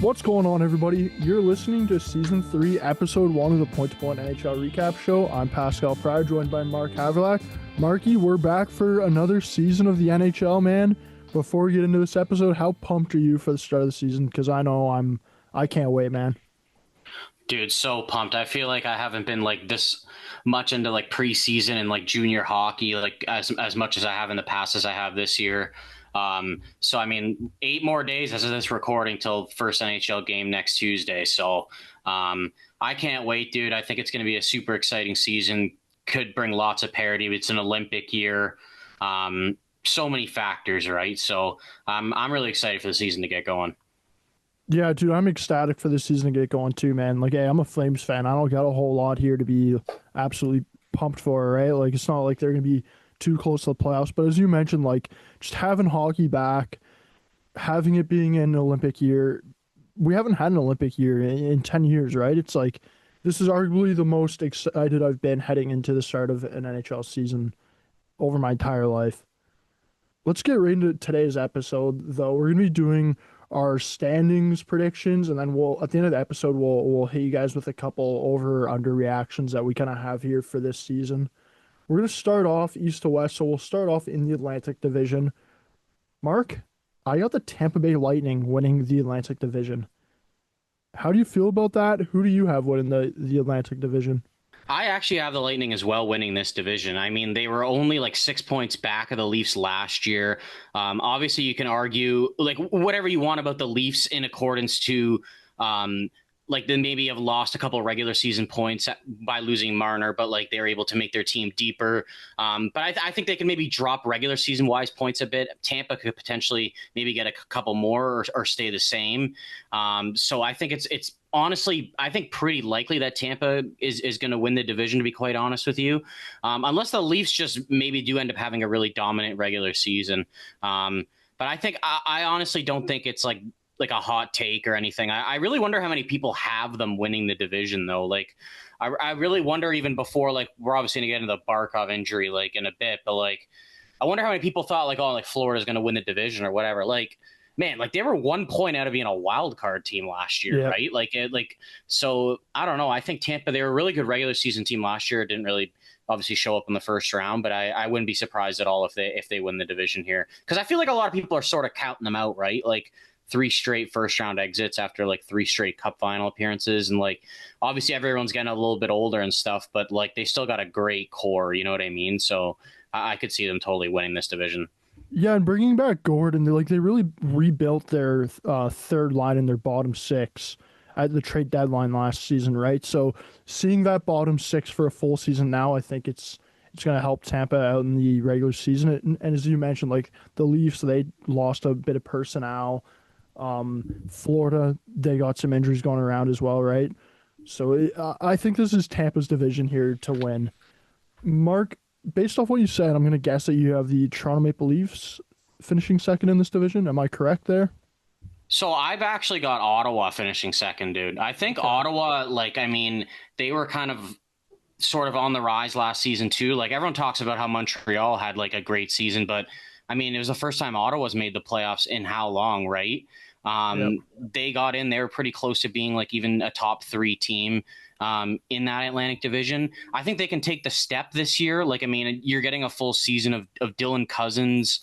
What's going on, everybody? You're listening to Season 3, Episode 1 of the Point2Point NHL Recap Show. I'm Pascal Pryor, joined by Mark Haverlack. Marky, we're back for another season of the NHL, man. Before we get into this episode, how pumped are you for the start of the season? Because I know I can't wait, man. Dude, so pumped. I feel like I haven't been like this much into like preseason and like junior hockey like as much as I have in the past as I have this year. So I mean, 8 more days as of this recording till first NHL game next Tuesday. So I can't wait, dude. I think it's going to be a super exciting season. Could bring lots of parity. It's an Olympic year. So many factors, right? So I'm really excited for the season to get going. Yeah, dude, I'm ecstatic for this season to get going too, man. Like, hey, I'm a Flames fan. I don't got a whole lot here to be absolutely pumped for, right? Like, it's not like they're going to be too close to the playoffs. But as you mentioned, like, just having hockey back, having it being an Olympic year, we haven't had an Olympic year in 10 years, right? It's like, this is arguably the most excited I've been heading into the start of an NHL season over my entire life. Let's get right into today's episode, though. We're going to be doing our standings predictions, and then we'll at the end of the episode we'll hit you guys with a couple over or under reactions that we kind of have here for this season. We're going to start off east to west, so we'll start off in the Atlantic Division. Mark, I got the Tampa Bay Lightning winning the Atlantic Division. How do you feel about that? Who do you have winning the Atlantic Division? I actually have the Lightning as well winning this division. I mean, they were only like 6 points back of the Leafs last year. Obviously, you can argue like whatever you want about the Leafs in accordance to like they maybe have lost a couple of regular season points by losing Marner, but like they're able to make their team deeper. But I think they can maybe drop regular season wise points a bit. Tampa could potentially maybe get a couple more or stay the same. So I think it's honestly, I think pretty likely that Tampa is going to win the division, to be quite honest with you, unless the Leafs just maybe do end up having a really dominant regular season. But I think I honestly don't think it's like a hot take or anything. I really wonder how many people have them winning the division, though. Like, I really wonder, even before, like, we're obviously going to get into the Barkov injury, like, in a bit, but, like, I wonder how many people thought, like, oh, like, Florida's going to win the division or whatever. Like, man, like, they were 1 point out of being a wild card team last year, right? So, I don't know. I think Tampa, they were a really good regular season team last year. It didn't really obviously show up in the first round, but I wouldn't be surprised at all if they win the division here. Because I feel like a lot of people are sort of counting them out, right? Like, 3 straight first round exits after like 3 straight cup final appearances. And like, obviously everyone's getting a little bit older and stuff, but like they still got a great core. You know what I mean? So I could see them totally winning this division. Yeah, and bringing back Gordon, they really rebuilt their third line and their bottom 6 at the trade deadline last season, right? So seeing that bottom 6 for a full season now, I think it's going to help Tampa out in the regular season. And as you mentioned, like the Leafs, they lost a bit of personnel. Florida, they got some injuries going around as well, right? So I think this is Tampa's division here to win. Mark, based off what you said, I'm going to guess that you have the Toronto Maple Leafs finishing second in this division. Am I correct there? So I've actually got Ottawa finishing second, dude. I think Ottawa, like, I mean, they were kind of sort of on the rise last season too. Like, everyone talks about how Montreal had like a great season, but I mean, it was the first time Ottawa's made the playoffs in how long, right? They got in, they were pretty close to being like even a top 3 team in that Atlantic division. I think they can take the step this year. Like, I mean, you're getting a full season of Dylan Cousins,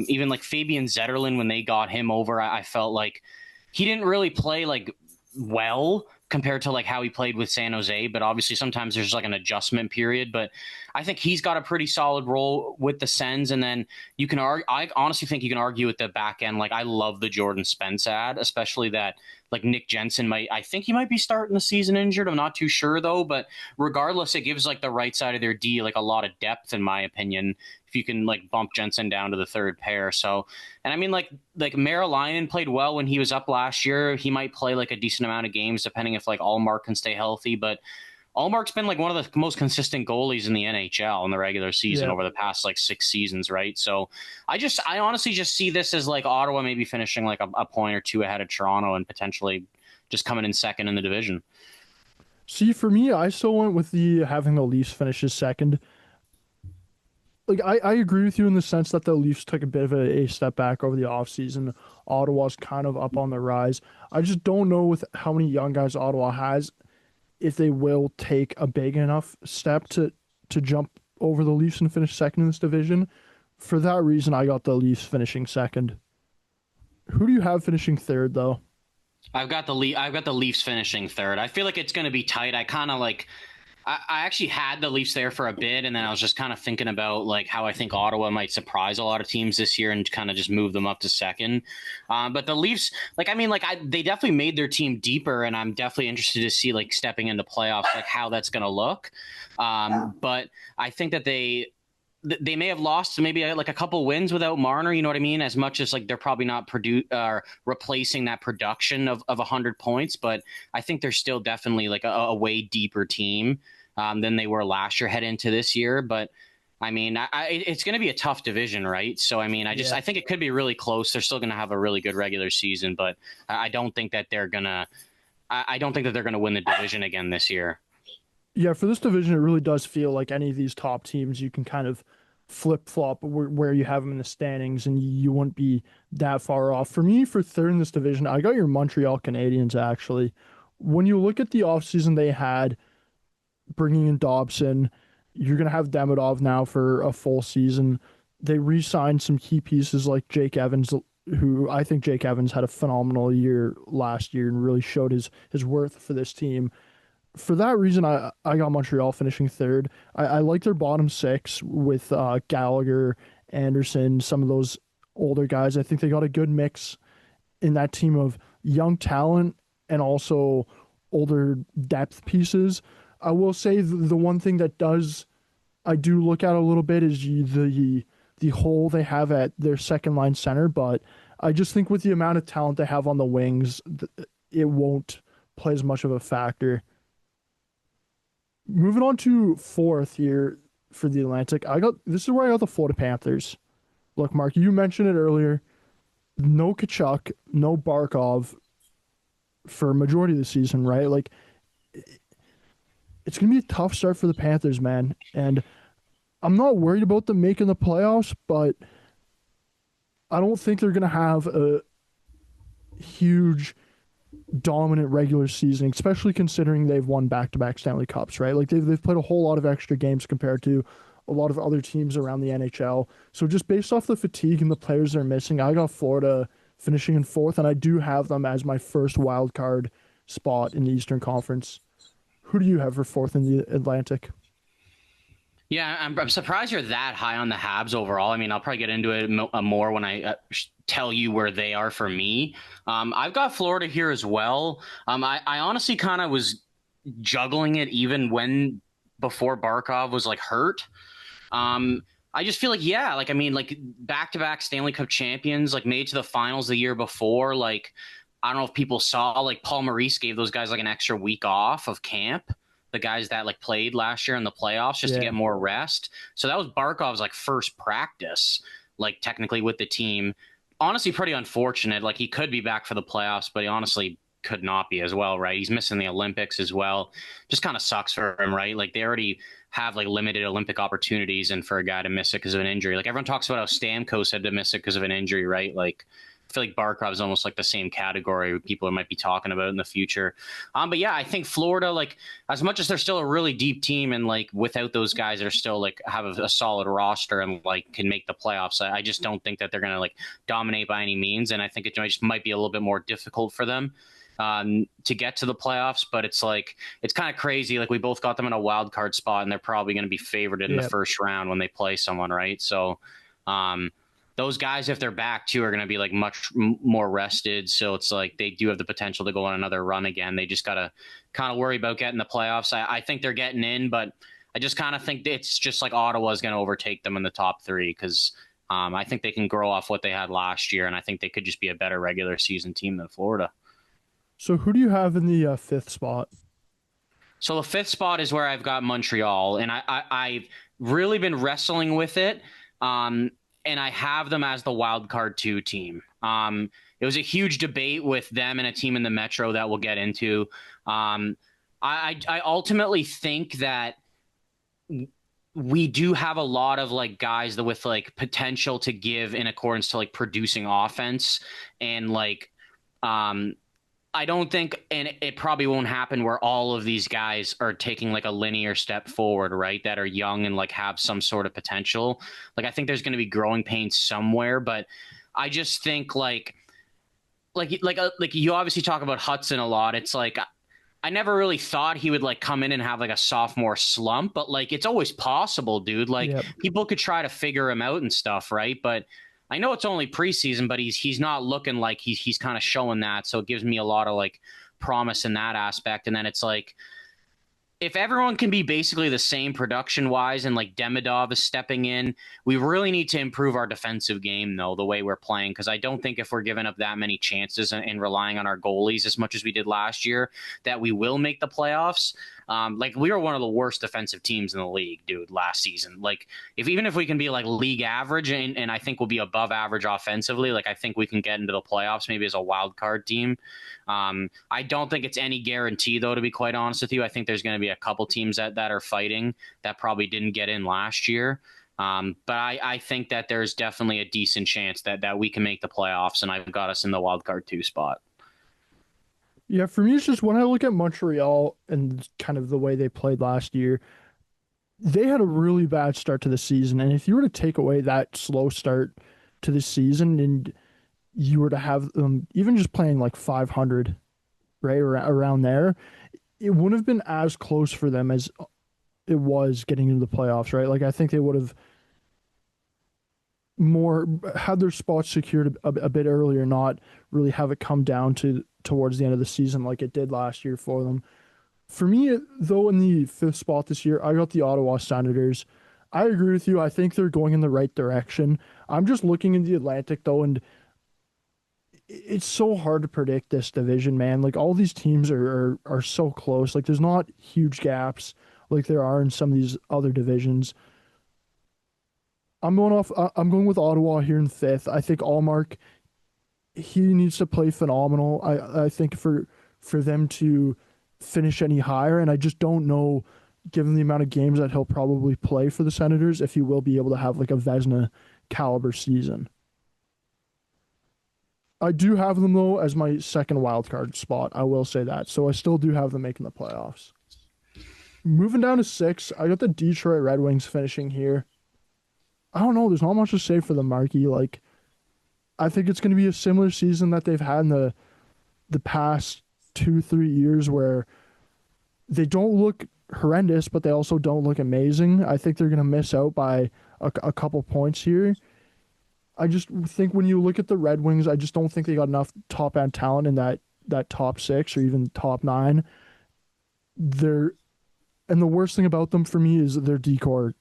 even like Fabian Zetterlund. When they got him over, I felt like he didn't really play like well compared to like how he played with San Jose, but obviously sometimes there's like an adjustment period. But I think he's got a pretty solid role with the Sens. And then you can argue, I honestly think you can argue at the back end. Like, I love the Jordan Spence ad, especially that like Nick Jensen I think he might be starting the season injured. I'm not too sure though, but regardless, it gives like the right side of their D like a lot of depth, in my opinion, if you can like bump Jensen down to the third pair. So, and I mean, like Merrill played well when he was up last year. He might play like a decent amount of games depending if like Allmark can stay healthy, but Allmark's been like one of the most consistent goalies in the NHL in the regular season over the past like 6 seasons, right? So I honestly just see this as like Ottawa maybe finishing like a point or 2 ahead of Toronto and potentially just coming in second in the division. See, for me, I still went with having the Leafs finish as second. like I agree with you in the sense that the Leafs took a bit of a step back over the offseason. Ottawa's kind of up on the rise. I just don't know with how many young guys Ottawa has if they will take a big enough step to jump over the Leafs and finish second in this division. For that reason, I got the Leafs finishing second. Who do you have finishing third though? I've got the Leafs finishing third. I feel like it's going to be tight. I kind of like I actually had the Leafs there for a bit, and then I was just kind of thinking about like how I think Ottawa might surprise a lot of teams this year and kind of just move them up to second. But the Leafs, they definitely made their team deeper, and I'm definitely interested to see like stepping into playoffs, like how that's going to look. But I think that they may have lost maybe like a couple wins without Marner, you know what I mean? As much as like they're probably not replacing that production of 100 points, but I think they're still definitely like a way deeper team than they were last year head into this year. But I mean, it's going to be a tough division, right? So I mean, I think it could be really close. They're still going to have a really good regular season, but I don't think that they're gonna. I don't think that they're going to win the division again this year. Yeah, for this division, it really does feel like any of these top teams you can kind of flip flop where you have them in the standings, and you wouldn't be that far off. For me, for third in this division, I got your Montreal Canadiens actually. When you look at the offseason they had, bringing in Dobson, you're going to have Demidov now for a full season. They re signed some key pieces like Jake Evans, who I think Jake Evans had a phenomenal year last year and really showed his worth for this team. For that reason, I got Montreal finishing third. I like their bottom six with Gallagher, Anderson, some of those older guys. I think they got a good mix in that team of young talent and also older depth pieces. I will say the one thing that does I do look at a little bit is the hole they have at their second line center, but I just think with the amount of talent they have on the wings, it won't play as much of a factor. Moving on to fourth here for the Atlantic, this is where I got the Florida Panthers. Look, Mark, you mentioned it earlier. No Kachuk, no Barkov for a majority of the season, right? Like it's gonna be a tough start for the Panthers, man. And I'm not worried about them making the playoffs, but I don't think they're gonna have a huge dominant regular season, especially considering they've won back-to-back Stanley Cups, right? Like they've played a whole lot of extra games compared to a lot of other teams around the NHL. So just based off the fatigue and the players they're missing, I got Florida finishing in fourth, and I do have them as my first wild card spot in the Eastern Conference. Who do you have for fourth in the Atlantic? Yeah, I'm surprised you're that high on the Habs overall. I mean, I'll probably get into it more when I tell you where they are for me. I've got Florida here as well. I honestly kind of was juggling it even when before Barkov was like hurt. I just feel like, yeah, like, I mean, like back-to-back Stanley Cup champions, like made to the finals the year before. Like, I don't know if people saw, like Paul Maurice gave those guys like an extra week off of camp. The guys that like played last year in the playoffs just to get more rest. So that was Barkov's like first practice, like technically with the team. Honestly, pretty unfortunate. Like he could be back for the playoffs, but he honestly could not be as well, right? He's missing the Olympics as well. Just kind of sucks for him, right? Like they already have like limited Olympic opportunities, and for a guy to miss it because of an injury. Like everyone talks about how Stamkos had to miss it because of an injury, right? Like I feel like Barkov is almost like the same category people might be talking about in the future. But yeah, I think Florida, like as much as they're still a really deep team and like without those guys, they're still like have a solid roster and like can make the playoffs. I just don't think that they're going to like dominate by any means. And I think it just might be a little bit more difficult for them to get to the playoffs, but it's like it's kind of crazy. Like we both got them in a wild card spot, and they're probably going to be favored in the first round when they play someone, right? So those guys, if they're back too, are going to be like much more rested. So it's like they do have the potential to go on another run again. They just got to kind of worry about getting the playoffs. I think they're getting in, but I just kind of think it's just like Ottawa is going to overtake them in the top three because I think they can grow off what they had last year, and I think they could just be a better regular season team than Florida. So who do you have in the fifth spot? So the fifth spot is where I've got Montreal, and I've really been wrestling with it, and I have them as the wild card 2 team. It was a huge debate with them and a team in the Metro that we'll get into. I ultimately think that we do have a lot of like guys that with like potential to give in accordance to like producing offense and like um I don't think, and it probably won't happen where all of these guys are taking like a linear step forward, right? That are young and like have some sort of potential. Like I think there's going to be growing pains somewhere, but I just think like you obviously talk about Hudson a lot. It's like I never really thought he would like come in and have like a sophomore slump, but like it's always possible, dude. Like Yep. people could try to figure him out and stuff, right? But I know it's only preseason, but he's not looking like he's kind of showing that, so it gives me a lot of like promise in that aspect. And then it's like if everyone can be basically the same production wise and like Demidov is stepping in, we really need to improve our defensive game though, the way we're playing. Cause I don't think if we're giving up that many chances and relying on our goalies as much as we did last year, that we will make the playoffs. Like we were one of the worst defensive teams in the league, dude, last season. Like even if we can be like league average and I think we'll be above average offensively, like I think we can get into the playoffs maybe as a wild card team. I don't think it's any guarantee, though, to be quite honest with you. I think there's going to be a couple teams that are fighting that probably didn't get in last year. But I think that there's definitely a decent chance that we can make the playoffs, and I've got us in the wild card 2 spot. Yeah, for me, it's just when I look at Montreal and kind of the way they played last year, they had a really bad start to the season. And if you were to take away that slow start to the season and you were to have them even just playing like 500, right, around there, it wouldn't have been as close for them as it was getting into the playoffs, right? Like I think they would have more had their spots secured a bit earlier, not really have it come down to towards the end of the season like it did last year for them. For me, though, in the 5th spot this year, I got the Ottawa Senators. I agree with you. I think they're going in the right direction. I'm just looking in the Atlantic, though, and it's so hard to predict this division, man. Like, all these teams are so close. Like, there's not huge gaps like there are in some of these other divisions. I'm going with Ottawa here in 5th. I think Allmark, he needs to play phenomenal. I think for them to finish any higher, and I just don't know, given the amount of games that he'll probably play for the Senators, if he will be able to have like a Vezina caliber season. I do have them though as my second wild card spot. I will say that. So I still do have them making the playoffs. Moving down to 6, I got the Detroit Red Wings finishing here. I don't know. There's not much to say for the Marquee. Like, I think it's going to be a similar season that they've had in the past 2-3 years, where they don't look horrendous, but they also don't look amazing. I think they're going to miss out by a couple points here. I just think when you look at the Red Wings, I just don't think they got enough top end talent in that top 6 or even top 9. And the worst thing about them for me is their decor.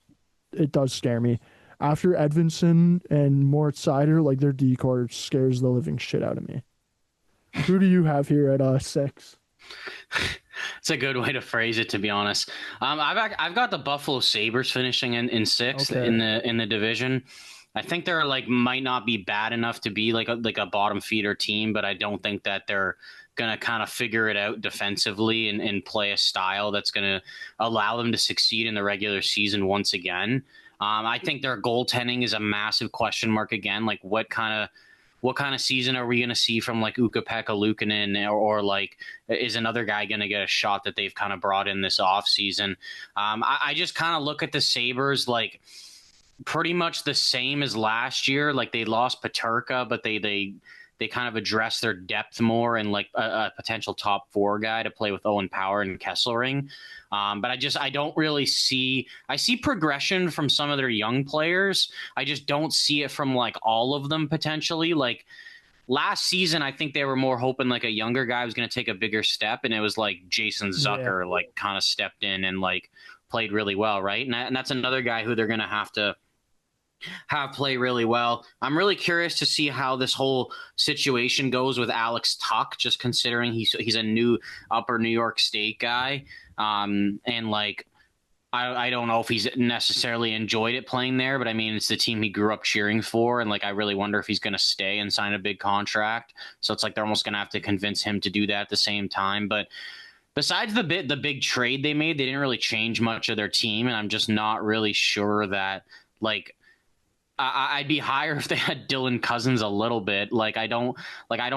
It does scare me. After Edvinsson and Moritz Seider, like their decor scares the living shit out of me. Who do you have here at 6? It's a good way to phrase it, to be honest. I've got the Buffalo Sabres finishing in 6th in the division. I think they're like might not be bad enough to be like a bottom feeder team, but I don't think that they're gonna kind of figure it out defensively and play a style that's gonna allow them to succeed in the regular season once again. I think their goaltending is a massive question mark again. Like what kind of season are we going to see from like Ukko-Pekka Luukkonen or like is another guy going to get a shot that they've kind of brought in this offseason? I just kind of look at the Sabres like pretty much the same as last year. Like they lost Peterka, but they kind of address their depth more and like a potential top 4 guy to play with Owen Power and Kesselring. But I don't really I see progression from some of their young players. I just don't see it from like all of them potentially. Like last season, I think they were more hoping like a younger guy was going to take a bigger step. And it was like Jason Zucker, like kind of stepped in and like played really well. Right. And that's another guy who they're going to have play really well. I'm really curious to see how this whole situation goes with Alex Tuck, just considering he's a new upper New York State guy. And like, I don't know if he's necessarily enjoyed it playing there, but I mean, it's the team he grew up cheering for. And like, I really wonder if he's going to stay and sign a big contract. So it's like, they're almost going to have to convince him to do that at the same time. But Besides the big trade they made, they didn't really change much of their team, and I'm just not really sure that like I'd be higher if they had Dylan Cousins a little bit. I don't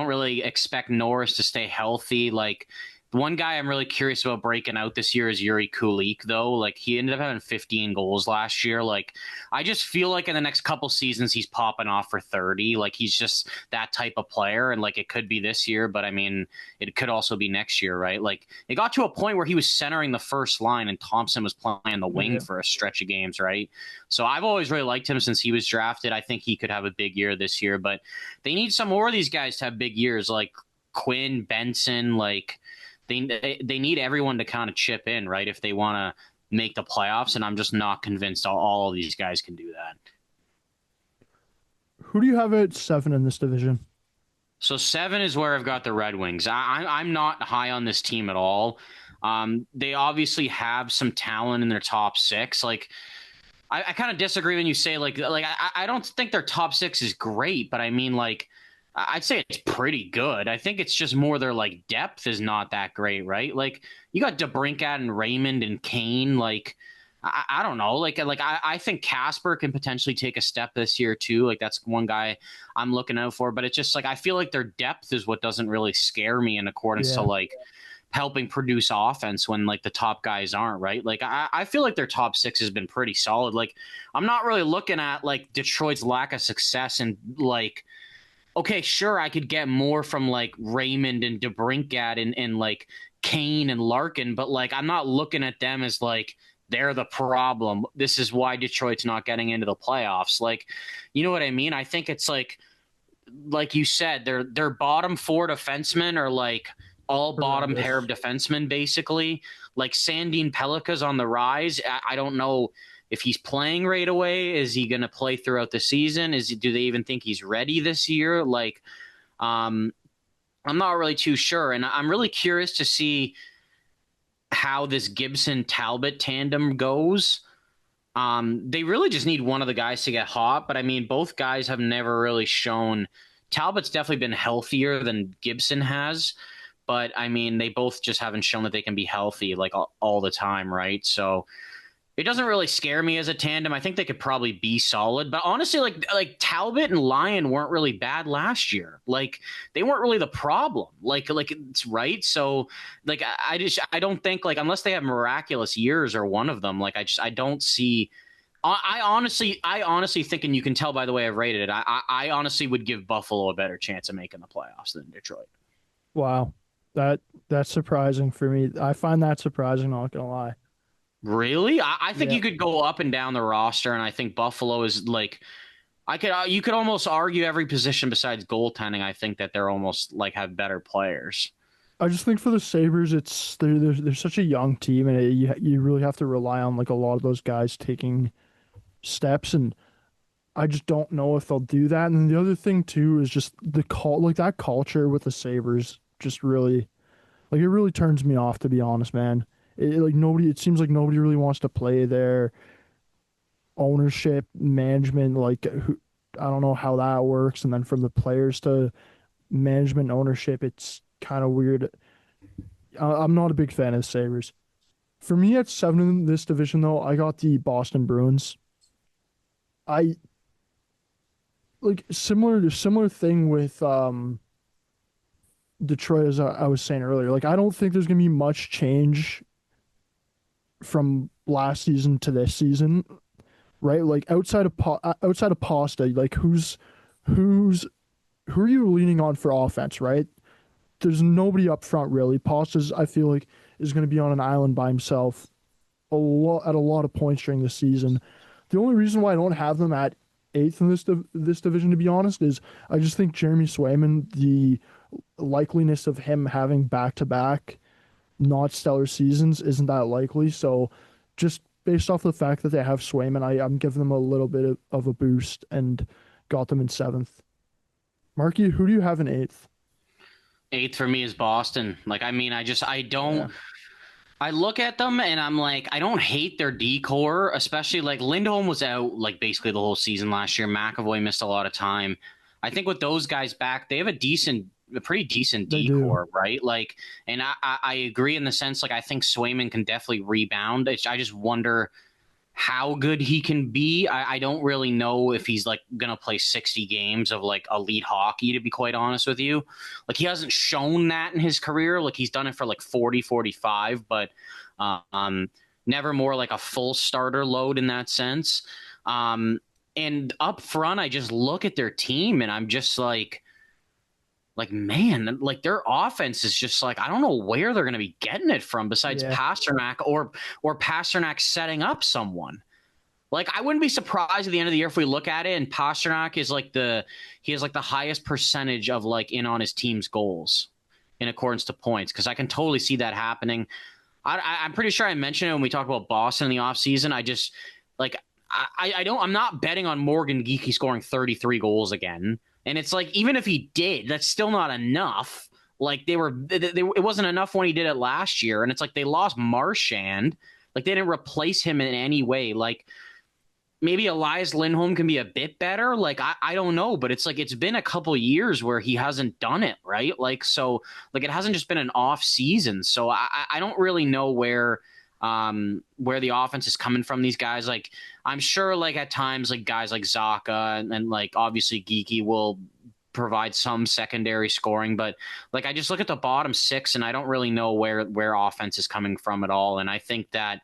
really expect Norris to stay healthy. Like the one guy I'm really curious about breaking out this year is Yuri Kulik, though. Like he ended up having 15 goals last year. Like I just feel like in the next couple seasons he's popping off for 30. Like he's just that type of player, and like it could be this year, but I mean it could also be next year, right? Like it got to a point where he was centering the first line and Thompson was playing the wing for a stretch of games, right? So I've always really liked him since he was drafted. I think he could have a big year this year, but they need some more of these guys to have big years, like Quinn, Benson, like they need everyone to kind of chip in, right, if they want to make the playoffs, and I'm just not convinced all of these guys can do that. Who do you have at 7 in this division? So 7 is where I've got the Red Wings. I'm not high on this team at all. They obviously have some talent in their top 6. Like I kind of disagree when you say I don't think their top 6 is great, but I mean like I'd say it's pretty good. I think it's just more their like depth is not that great, right? Like you got DeBrincat and Raymond and Kane. Like I don't know. I think Casper can potentially take a step this year too. Like that's one guy I'm looking out for. But it's just like I feel like their depth is what doesn't really scare me in accordance to like helping produce offense when like the top guys aren't, right? Like I feel like their top 6 has been pretty solid. Like I'm not really looking at like Detroit's lack of success and like, okay, sure, I could get more from like Raymond and DeBrincat and like Kane and Larkin, but like I'm not looking at them as like they're the problem. This is why Detroit's not getting into the playoffs. Like, you know what I mean? I think it's like you said, their bottom 4 defensemen are like all bottom pair of defensemen, basically. Like Sandin Pellikka's on the rise. I don't know if he's playing right away. Is he going to play throughout the season? Do they even think he's ready this year? Like, I'm not really too sure. And I'm really curious to see how this Gibson-Talbot tandem goes. They really just need one of the guys to get hot. But I mean, both guys have never really shown. Talbot's definitely been healthier than Gibson has. But I mean, they both just haven't shown that they can be healthy like all the time, right? So it doesn't really scare me as a tandem. I think they could probably be solid, but honestly, like Talbot and Lyon weren't really bad last year. Like they weren't really the problem. Like it's right. So like I don't think like unless they have miraculous years or one of them, like I don't see. I honestly think, and you can tell by the way I've rated it, I honestly would give Buffalo a better chance of making the playoffs than Detroit. Wow, that's surprising for me. I find that surprising. Not gonna lie. Really? I think you could go up and down the roster, and I think Buffalo is like you could almost argue every position besides goaltending. I think that they're almost like have better players. I just think for the Sabres, they're such a young team, and you really have to rely on like a lot of those guys taking steps, and I just don't know if they'll do that. And then the other thing too is just that culture with the Sabres just really like it really turns me off, to be honest, man. It seems like nobody really wants to play there. Ownership, management, I don't know how that works. And then from the players to management ownership, it's kind of weird. I'm not a big fan of the Sabres. For me at 7 in this division, though, I got the Boston Bruins. I like similar thing with Detroit, as I was saying earlier. Like I don't think there's gonna be much change from last season to this season, right? Like outside of Pasta, like who are you leaning on for offense, right? There's nobody up front really. Pasta's I feel like is going to be on an island by himself at a lot of points during the season. The only reason why I don't have them at 8th in this division, to be honest, is I just think Jeremy Swayman, the likeliness of him having back-to-back not stellar seasons isn't that likely. So just based off the fact that they have Swayman, I'm giving them a little bit of a boost and got them in 7th. Marky, who do you have in 8th? 8th for me is Boston. Like, I mean, I don't. Yeah. I look at them and I'm like, I don't hate their decor, especially like Lindholm was out like basically the whole season last year. McAvoy missed a lot of time. I think with those guys back, they have a decent a pretty decent They do. decor, right? Like, and I agree in the sense, like, I think Swayman can definitely rebound. I just wonder how good he can be. I don't really know if he's like going to play 60 games of like elite hockey, to be quite honest with you. Like, he hasn't shown that in his career. Like, he's done it for like 40, 45, but never more like a full starter load in that sense. And up front, I just look at their team and I'm just like, man, like their offense is just like, I don't know where they're going to be getting it from besides Yeah. Pasternak or Pasternak setting up someone. Like, I wouldn't be surprised at the end of the year if we look at it and Pasternak is like he has like the highest percentage of like in on his team's goals in accordance to points, because I can totally see that happening. I'm pretty sure I mentioned it when we talked about Boston in the offseason. I just like I'm not betting on Morgan Geekie scoring 33 goals again. And it's like, even if he did, that's still not enough. Like, it wasn't enough when he did it last year. And it's like they lost Marchand. Like, they didn't replace him in any way. Like, maybe Elias Lindholm can be a bit better. Like, I don't know, but it's like, it's been a couple years where he hasn't done it, right? Like, so like, it hasn't just been an off season. So I don't really know where the offense is coming from these guys. Like, I'm sure like at times like guys like Zaka and like obviously Geeky will provide some secondary scoring, but like, I just look at the bottom six and I don't really know where offense is coming from at all. And I think that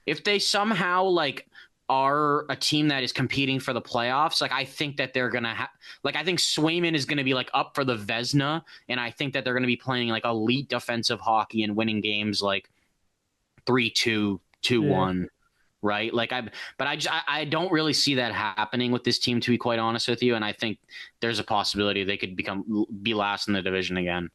if they somehow like are a team that is competing for the playoffs, like, I think that they're gonna like, I think Swayman is gonna be like up for the Vezina, and I think that they're gonna be playing like elite defensive hockey and winning games like 3-2, Yeah. 2-1, right? Like, I don't really see that happening with this team, to be quite honest with you. And I think there's a possibility they could be last in the division again.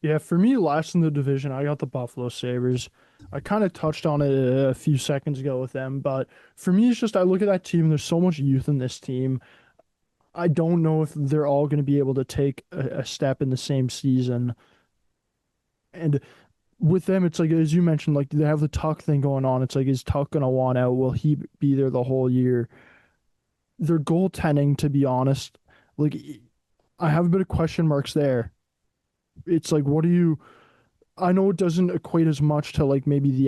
Yeah, for me, last in the division, I got the Buffalo Sabres. I kind of touched on it a few seconds ago with them, but for me, it's just I look at that team. There's so much youth in this team. I don't know if they're all going to be able to take a step in the same season. And with them, it's like, as you mentioned, like they have the Tuck thing going on. It's like, is Tuck going to want out? Will he be there the whole year? Their goaltending, to be honest, like I have a bit of question marks there. It's like, what do you? I know it doesn't equate as much to like maybe the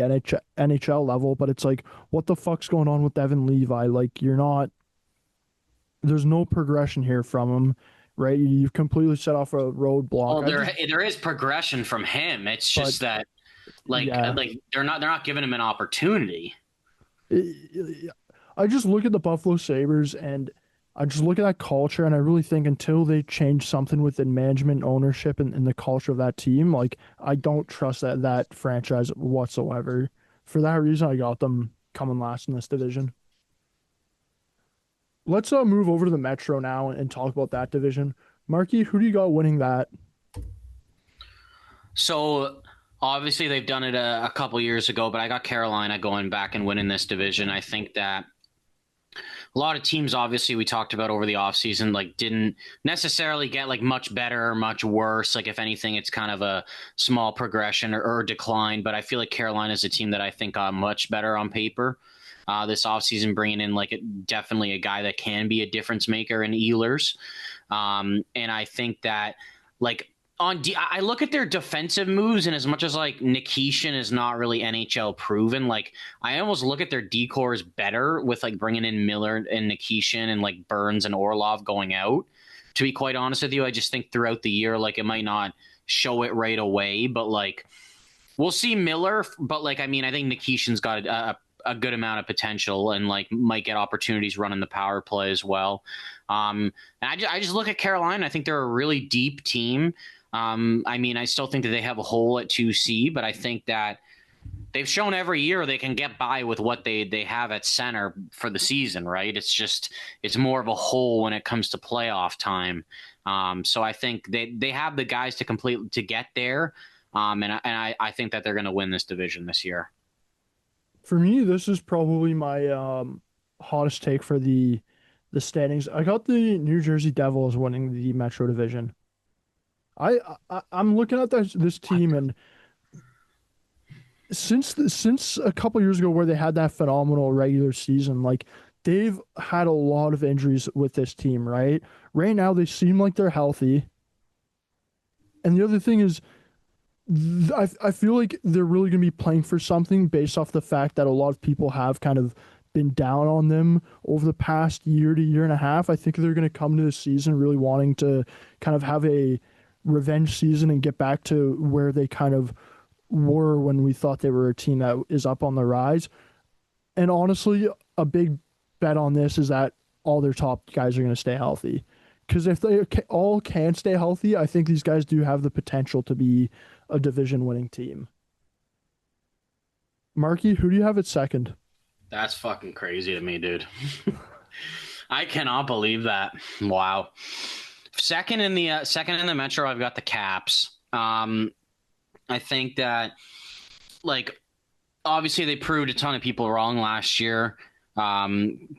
NHL level, but it's like, what the fuck's going on with Devin Levi? Like, you're not. There's no progression here from him, right? You've completely set off a roadblock. Well, there is progression from him. It's But just that yeah, like they're not giving him an opportunity. I just look at the Buffalo Sabres and I just look at that culture and I really think until they change something within management, ownership, and the culture of that team, like I don't trust that franchise whatsoever. For that reason, I got them coming last in this division. Let's move over to the Metro now and talk about that division. Marky, who do you got winning that? So obviously they've done it a couple years ago, but I got Carolina going back and winning this division. I think that a lot of teams, obviously, we talked about over the offseason, like didn't necessarily get like much better or much worse. Like, if anything, it's kind of a small progression or decline. But I feel like Carolina is a team that I think got much better on paper this offseason, bringing in like definitely a guy that can be a difference maker in Ehlers. And I think that like I look at their defensive moves, and as much as like Nikishin is not really NHL proven, like I almost look at their decor as better with like bringing in Miller and Nikishin and like Burns and Orlov going out. To be quite honest with you, I just think throughout the year, like it might not show it right away, but like we'll see Miller. But like, I mean, I think Nikishin's got a good amount of potential and like might get opportunities running the power play as well. And I just look at Carolina. I think they're a really deep team. I mean, I still think that they have a hole at 2C, but I think that they've shown every year they can get by with what they have at center for the season, right? It's more of a hole when it comes to playoff time. So I think they have the guys to get there. And I think that they're going to win this division this year. For me, this is probably my hottest take for the standings. I got the New Jersey Devils winning the Metro Division. I'm looking at this team, and since a couple years ago where they had that phenomenal regular season, like they've had a lot of injuries with this team, right? Right now they seem like they're healthy. And the other thing is, I feel like they're really going to be playing for something based off the fact that a lot of people have kind of been down on them over the past year to year and a half. I think they're going to come to the season really wanting to kind of have a revenge season and get back to where they kind of were when we thought they were a team that is up on the rise. And honestly, a big bet on this is that all their top guys are going to stay healthy. Because if they all can stay healthy, I think these guys do have the potential to be a division winning team. Marky, who do you have at second? That's fucking crazy to me, dude. I cannot believe that. Wow. Second in the Metro, I've got the Caps. I think that, like, obviously they proved a ton of people wrong last year.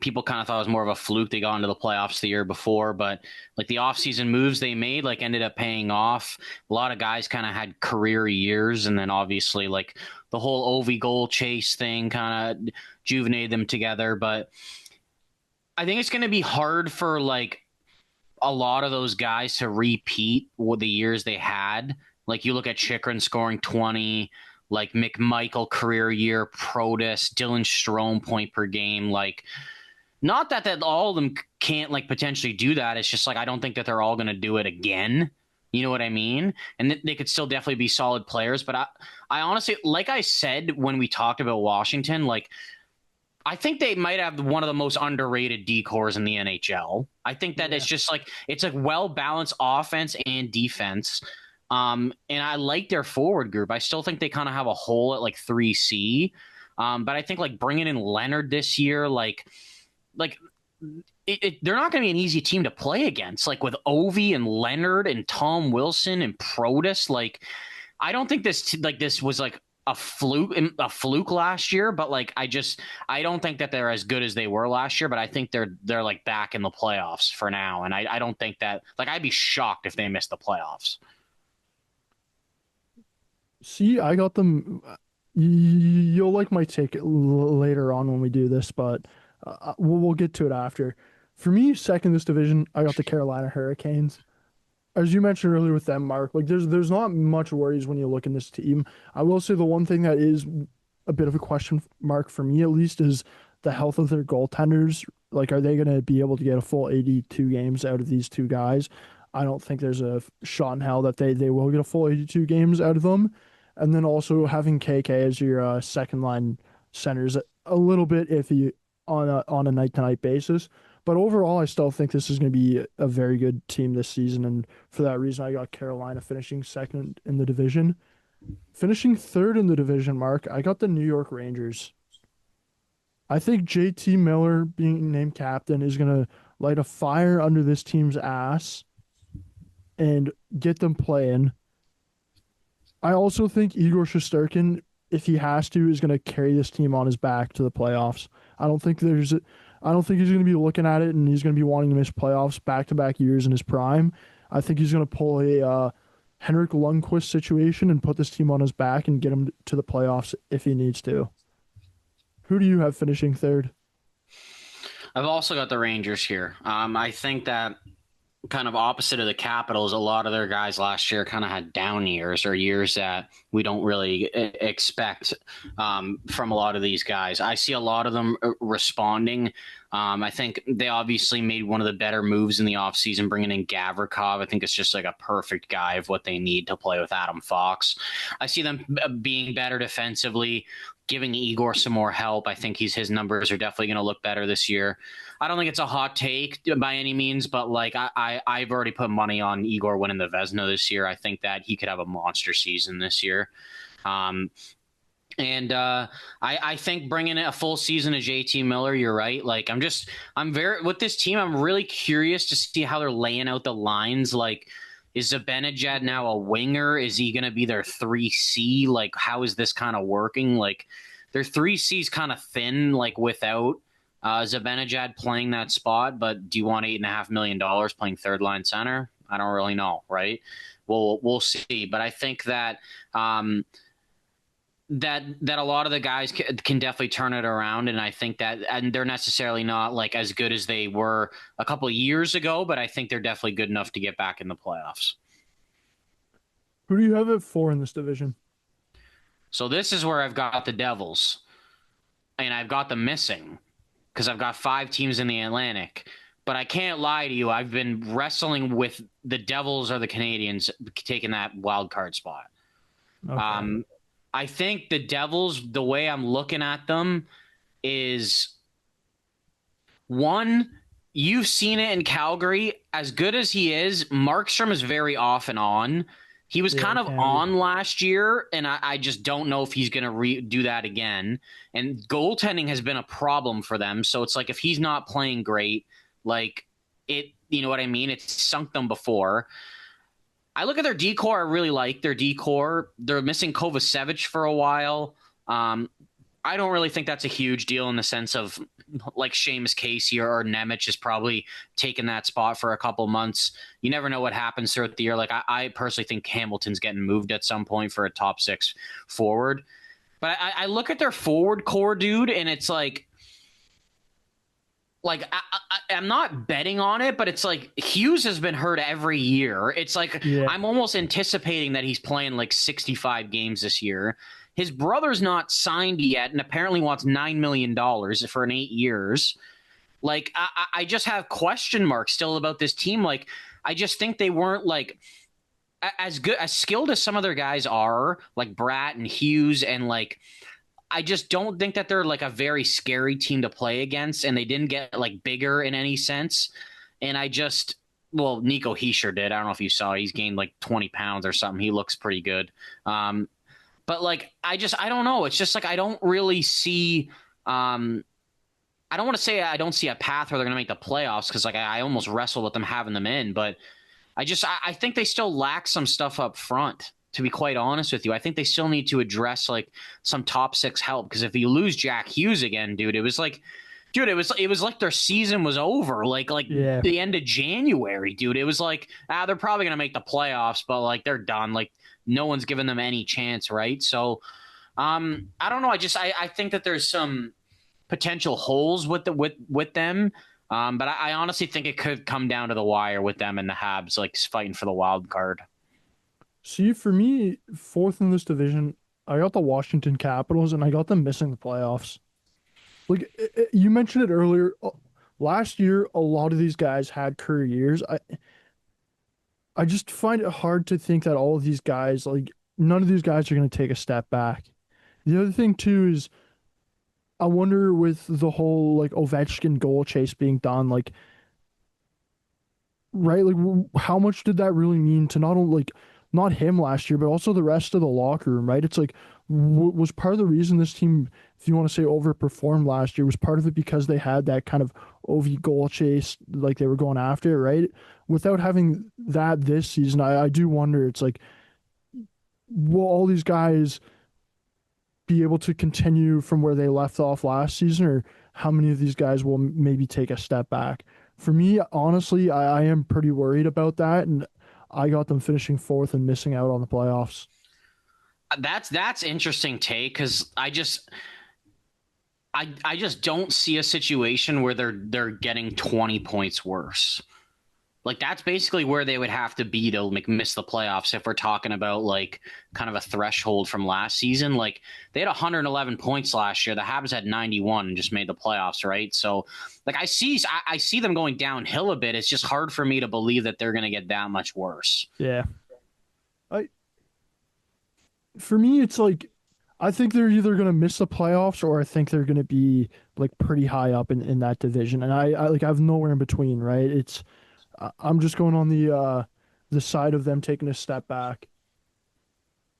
People kind of thought it was more of a fluke. They got into the playoffs the year before, but like the offseason moves they made, like ended up paying off. A lot of guys kind of had career years, and then obviously like the whole Ovi goal chase thing kind of juvenated them together. But I think it's going to be hard for like a lot of those guys to repeat what the years they had. Like you look at Chychrun scoring 20, like McMichael career year, Protus, Dylan Strome point per game. Like, not that all of them can't like potentially do that. It's just like I don't think that they're all going to do it again. You know what I mean? And they could still definitely be solid players. But I honestly, like I said when we talked about Washington, like I think they might have one of the most underrated decors in the NHL. I think that it's just like it's a well-balanced offense and defense. And I like their forward group. I still think they kind of have a hole at like 3C. But I think like bringing in Leonard this year, like they're not going to be an easy team to play against. Like with Ovi and Leonard and Tom Wilson and Protus, like I don't think this was like a fluke last year. But like I don't think that they're as good as they were last year. But I think they're like back in the playoffs for now. And I don't think that like I'd be shocked if they missed the playoffs. See, I got them. You'll like my take later on when we do this, but we'll get to it after. For me, second this division, I got the Carolina Hurricanes. As you mentioned earlier with them, Mark, like there's not much worries when you look in this team. I will say the one thing that is a bit of a question mark for me at least is the health of their goaltenders. Like, are they going to be able to get a full 82 games out of these two guys? I don't think there's a shot in hell that they will get a full 82 games out of them. And then also having KK as your second line center is a little bit iffy on a night to night basis. But overall, I still think this is going to be a very good team this season, and for that reason, I got Carolina finishing second in the division. Finishing third in the division, Mark, I got the New York Rangers. I think JT Miller being named captain is going to light a fire under this team's ass and get them playing. I also think Igor Shesterkin, if he has to, is going to carry this team on his back to the playoffs. I don't think he's going to be looking at it and he's going to be wanting to miss playoffs back-to-back years in his prime. I think he's going to pull a Henrik Lundqvist situation and put this team on his back and get him to the playoffs if he needs to. Who do you have finishing third? I've also got the Rangers here. I think that kind of opposite of the Capitals, a lot of their guys last year kind of had down years or years that we don't really expect from a lot of these guys. I see a lot of them responding. I think they obviously made one of the better moves in the offseason, bringing in Gavrikov. I think it's just like a perfect guy of what they need to play with Adam Fox. I see them being better defensively, giving Igor some more help. I think his numbers are definitely going to look better this year. I don't think it's a hot take by any means, but like I've already put money on Igor winning the Vezina this year. I think that he could have a monster season this year. I think bringing in a full season of JT Miller, you're right. Like I'm very with this team. I'm really curious to see how they're laying out the lines. Like, is Zibanejad now a winger? Is he going to be their 3C? Like, how is this kind of working? Like, their 3C's kind of thin, like without Zibanejad playing that spot. But do you want $8.5 million playing third line center? I don't really know, right? We'll see. But I think that that a lot of the guys can definitely turn it around, and I think that and they're necessarily not like as good as they were a couple of years ago, but I think they're definitely good enough to get back in the playoffs. Who do you have at 4 in this division? So this is where I've got the Devils, and I've got them missing because I've got 5 teams in the Atlantic. But I can't lie to you, I've been wrestling with the Devils or the Canadians taking that wild card spot. Okay. I think the Devils, the way I'm looking at them is one, you've seen it in Calgary. As good as he is, Markstrom is very off and on. He was Yeah, kind it of can be. on last year, and I just don't know if he's going to do that again. And goaltending has been a problem for them. So it's like if he's not playing great, like it, you know what I mean? It's sunk them before. I look at their decor. I really like their decor. They're missing Kovacevic for a while. I don't really think that's a huge deal in the sense of like Seamus Casey or Nemec is probably taking that spot for a couple months. You never know what happens throughout the year. Like I personally think Hamilton's getting moved at some point for a top 6 forward. But I look at their forward core, dude, and it's like I'm not betting on it, but it's like Hughes has been hurt every year. It's like Yeah. I'm almost anticipating that he's playing like 65 games this year. His brother's not signed yet and apparently wants $9 million for an 8 years. Like, I just have question marks still about this team. Like, I just think they weren't like as good, as skilled as some of their guys are, like Bratt and Hughes, and like, I just don't think that they're like a very scary team to play against, and they didn't get like bigger in any sense. And well, Nico Hischier did. I don't know if you saw, he's gained like 20 pounds or something. He looks pretty good. But like, I don't know. It's just like, I don't really see, I don't want to say I don't see a path where they're going to make the playoffs, because like I almost wrestled with them having them in, but I think they still lack some stuff up front. To be quite honest with you, I think they still need to address like some top 6 help, because if you lose Jack Hughes again, dude, it was like their season was over, like Yeah. the end of January, dude. It was like they're probably gonna make the playoffs, but like they're done. Like no one's giving them any chance, right? So I don't know. I think that there's some potential holes with them. But I honestly think it could come down to the wire with them and the Habs like fighting for the wild card. See, for me, 4th in this division, I got the Washington Capitals, and I got them missing the playoffs. Like you mentioned it earlier, last year a lot of these guys had career years. I just find it hard to think that all of these guys, like none of these guys are going to take a step back. The other thing too is I wonder with the whole like Ovechkin goal chase being done, like right, like how much did that really mean to not only like not him last year, but also the rest of the locker room, right? It's like was part of the reason this team, if you want to say overperformed last year, was part of it because they had that kind of OV goal chase, like they were going after it, right? Without having that this season, I do wonder. It's like, will all these guys be able to continue from where they left off last season, or how many of these guys will maybe take a step back? For me, honestly, I am pretty worried about that, and I got them finishing 4th and missing out on the playoffs. That's interesting take, because I just don't see a situation where they're getting 20 points worse. Like that's basically where they would have to be to like miss the playoffs if we're talking about like kind of a threshold from last season. Like they had 111 points last year. The Habs had 91 and just made the playoffs, right? So like I see them going downhill a bit. It's just hard for me to believe that they're going to get that much worse. Yeah. I For me, it's like I think they're either going to miss the playoffs, or I think they're going to be like pretty high up in that division. And I like I have nowhere in between, right? I'm just going on the side of them taking a step back.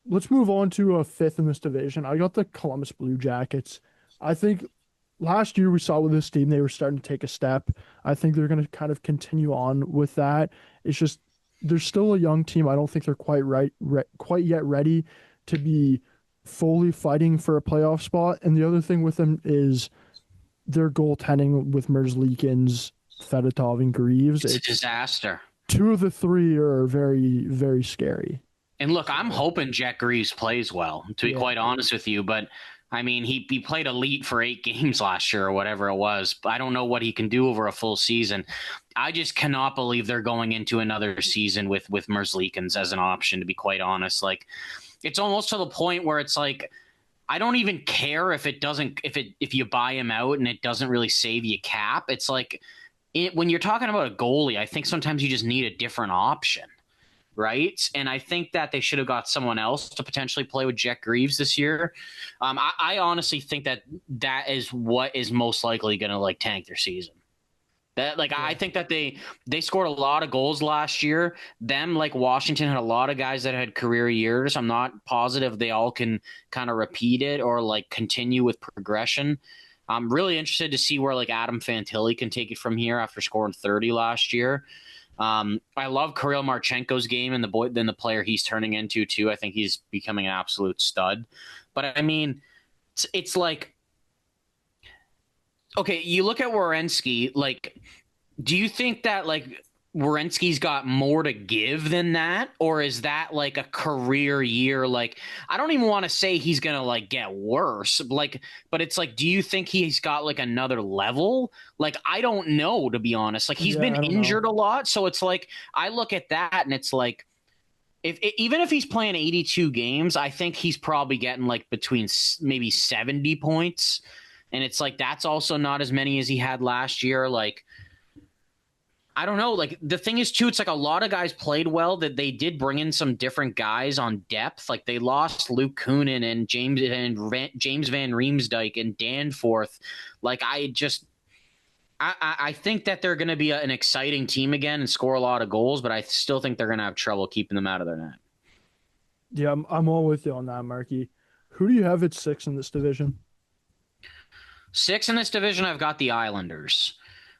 Let's move on to a 5th in this division. I got the Columbus Blue Jackets. I think last year we saw with this team they were starting to take a step. I think they're going to kind of continue on with that. It's just they're still a young team. I don't think they're quite yet ready to be fully fighting for a playoff spot. And the other thing with them is their goaltending with Merzlikins, Fedotov, and Greaves. It's a disaster. 2 of the 3 are very, very scary. And look, I'm hoping Jack Greaves plays well, to be quite honest with you. But I mean, he played elite for 8 games last year or whatever it was. I don't know what he can do over a full season. I just cannot believe they're going into another season with Merzlikins as an option, to be quite honest. Like, it's almost to the point where it's like, I don't even care if you buy him out and it doesn't really save you cap. It's like when you're talking about a goalie, I think sometimes you just need a different option, right? And I think that they should have got someone else to potentially play with Jack Greaves this year. I honestly think that is what is most likely going to like tank their season. That like I think that they scored a lot of goals last year. Them, like Washington, had a lot of guys that had career years. I'm not positive they all can kind of repeat it or like continue with progression. I'm really interested to see where like Adam Fantilli can take it from here after scoring 30 last year. I love Kirill Marchenko's game and the player he's turning into too. I think he's becoming an absolute stud. But I mean, it's like, okay, you look at Werenski, like, do you think that like Werenski's got more to give than that? Or is that like a career year? Like, I don't even want to say he's gonna like get worse. Like, but it's like, do you think he's got like another level? Like, I don't know, to be honest. Like, he's been I don't injured know. a lot. So it's like I look at that and it's like if even if he's playing 82 games, I think he's probably getting like between maybe 70 points. And it's like that's also not as many as he had last year. Like, I don't know. Like, the thing is too, it's like a lot of guys played well. That they did bring in some different guys on depth. Like, they lost Luke Kunin and James Van Riemsdyk and Danforth. Like, I think that they're going to be an exciting team again and score a lot of goals, but I still think they're going to have trouble keeping them out of their net. Yeah, I'm all with you on that, Marky. Who do you have at 6 in this division? 6 in this division, I've got the Islanders.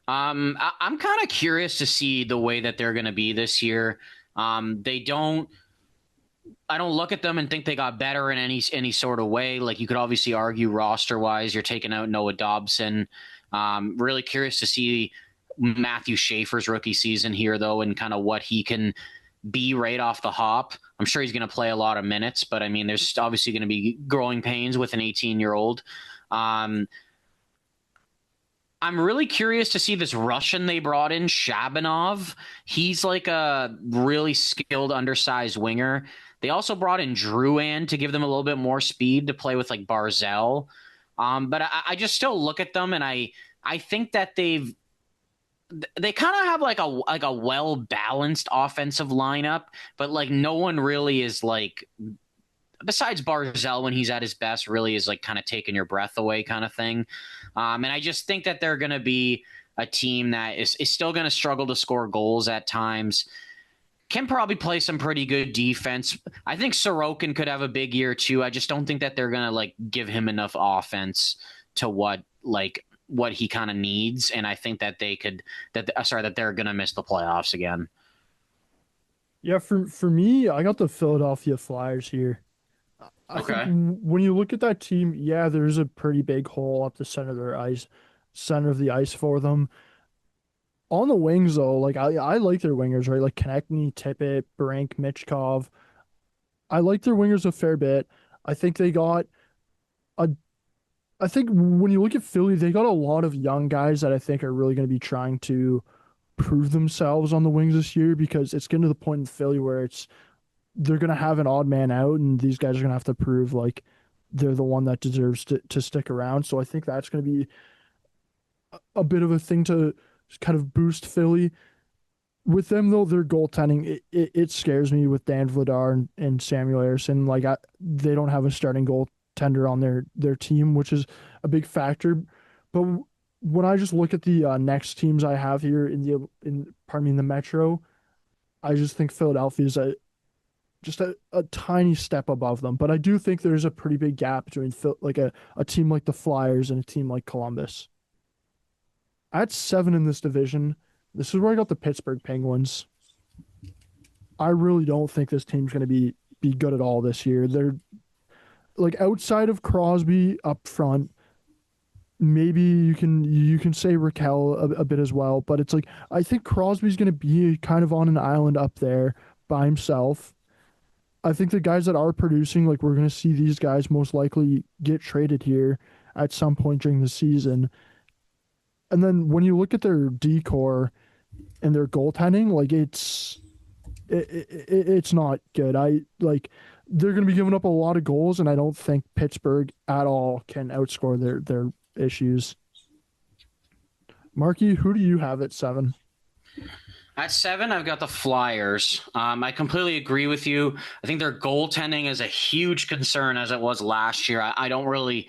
I'm kind of curious to see the way that they're going to be this year. They don't. I don't look at them and think they got better in any sort of way. Like, you could obviously argue roster wise, you're taking out Noah Dobson. Really curious to see Matthew Schaefer's rookie season here, though, and kind of what he can be right off the hop. I'm sure he's going to play a lot of minutes, but I mean, there's obviously going to be growing pains with an 18-year-old. I'm really curious to see this Russian they brought in, Shabanov. He's like a really skilled, undersized winger. They also brought in Drouin to give them a little bit more speed to play with like Barzell. But I just still look at them and I think that they kind of have like a well balanced offensive lineup, but like no one really is like besides Barzell when he's at his best really is like kind of taking your breath away kind of thing. And I just think that they're going to be a team that is still going to struggle to score goals at times. Can probably play some pretty good defense. I think Sorokin could have a big year too. I just don't think that they're going to like give him enough offense to what he kind of needs. And I think that that they're going to miss the playoffs again. Yeah, for me, I got the Philadelphia Flyers here. I think Okay. when you look at that team, yeah, there's a pretty big hole up the center of the ice for them. On the wings, though, like I like their wingers, right? Like Konechny, Tippett, Brink, Michkov. I like their wingers a fair bit. I think they got a. I think when you look at Philly, they got a lot of young guys that I think are really going to be trying to prove themselves on the wings this year because it's getting to the point in Philly where they're going to have an odd man out, and these guys are going to have to prove like they're the one that deserves to stick around. So I think that's going to be a bit of a thing to kind of boost Philly. With them though, their goaltending it scares me with Dan Vladar and Samuel Ersson. Like they don't have a starting goaltender on their team, which is a big factor. But when I just look at the next teams I have here in the Metro, I just think Philadelphia is just a tiny step above them. But I do think there's a pretty big gap between like a team like the Flyers and a team like Columbus. At 7 in this division, this is where I got the Pittsburgh Penguins. I really don't think this team's going to be good at all this year. They're like outside of Crosby up front. Maybe you can say Raquel a bit as well, but it's like I think Crosby's going to be kind of on an island up there by himself. I think the guys that are producing, like we're going to see these guys most likely get traded here at some point during the season. And then when you look at their decor and their goaltending, like it's not good. I like they're going to be giving up a lot of goals, and I don't think Pittsburgh at all can outscore their issues. Marky, who do you have at 7? At 7, I've got the Flyers. I completely agree with you. I think their goaltending is a huge concern as it was last year. I don't really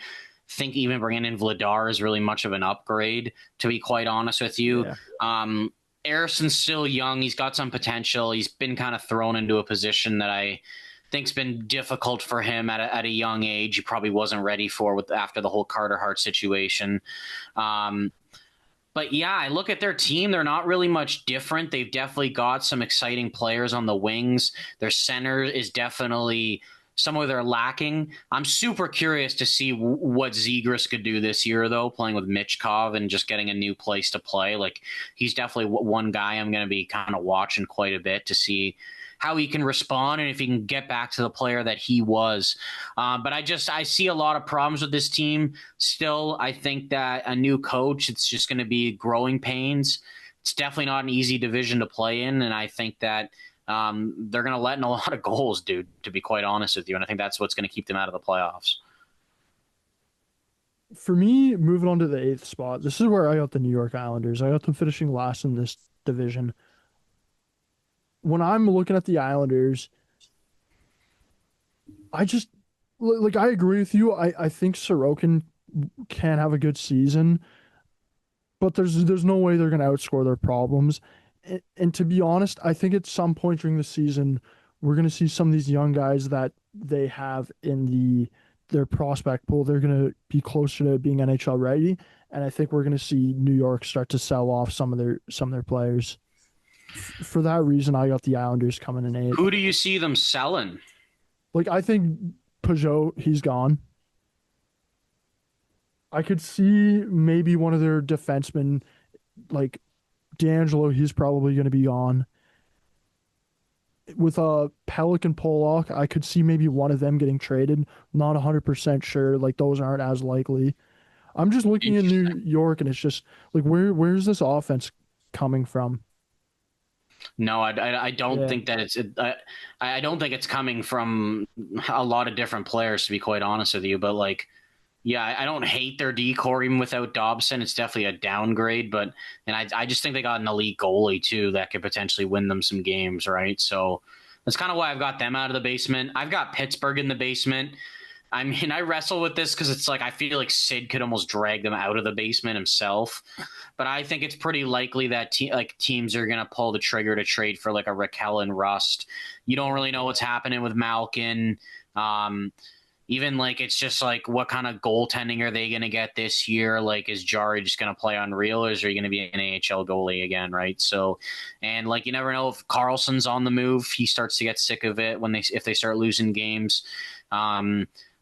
think even bringing in Vladar is really much of an upgrade, to be quite honest with you. Yeah. Harrison's still young. He's got some potential. He's been kind of thrown into a position that I think's been difficult for him at a young age. He probably wasn't ready for after the whole Carter Hart situation. But yeah, I look at their team. They're not really much different. They've definitely got some exciting players on the wings. Their center is definitely somewhere they're lacking. I'm super curious to see what Zegras could do this year, though, playing with Michkov and just getting a new place to play. Like, he's definitely one guy I'm going to be kind of watching quite a bit to see how he can respond and if he can get back to the player that he was. But I see a lot of problems with this team. Still, I think that a new coach, it's just going to be growing pains. It's definitely not an easy division to play in, and I think that they're going to let in a lot of goals, dude, to be quite honest with you, and I think that's what's going to keep them out of the playoffs. For me, moving on to the 8th spot, this is where I got the New York Islanders. I got them finishing last in this division. When I'm looking at the Islanders, I just like I agree with you. I think Sorokin can have a good season, but there's no way they're going to outscore their problems. And to be honest, I think at some point during the season, we're going to see some of these young guys that they have in their prospect pool. They're going to be closer to being NHL ready, and I think we're going to see New York start to sell off some of their players. For that reason, I got the Islanders coming in 8. Who do you see them selling? Like I think Peugeot, he's gone. I could see maybe one of their defensemen, like D'Angelo, he's probably going to be gone. With a Pelican Pollock, I could see maybe one of them getting traded. Not 100% sure. Like those aren't as likely. I'm just looking at New York, and it's just like where's this offense coming from? No, I don't Yeah, think that I don't think it's coming from a lot of different players, to be quite honest with you. But like, yeah, I don't hate their decor even without Dobson. It's definitely a downgrade, but I just think they got an elite goalie too that could potentially win them some games, right? So that's kind of why I've got them out of the basement. I've got Pittsburgh in the basement. I mean, I wrestle with this because it's like I feel like Sid could almost drag them out of the basement himself. But I think it's pretty likely that teams are going to pull the trigger to trade for like a Raquel and Rust. You don't really know what's happening with Malkin. Even like it's just like what kind of goaltending are they going to get this year? Like, is Jari just going to play unreal, or is he going to be an AHL goalie again? Right. So, and like you never know if Carlson's on the move. He starts to get sick of it if they start losing games.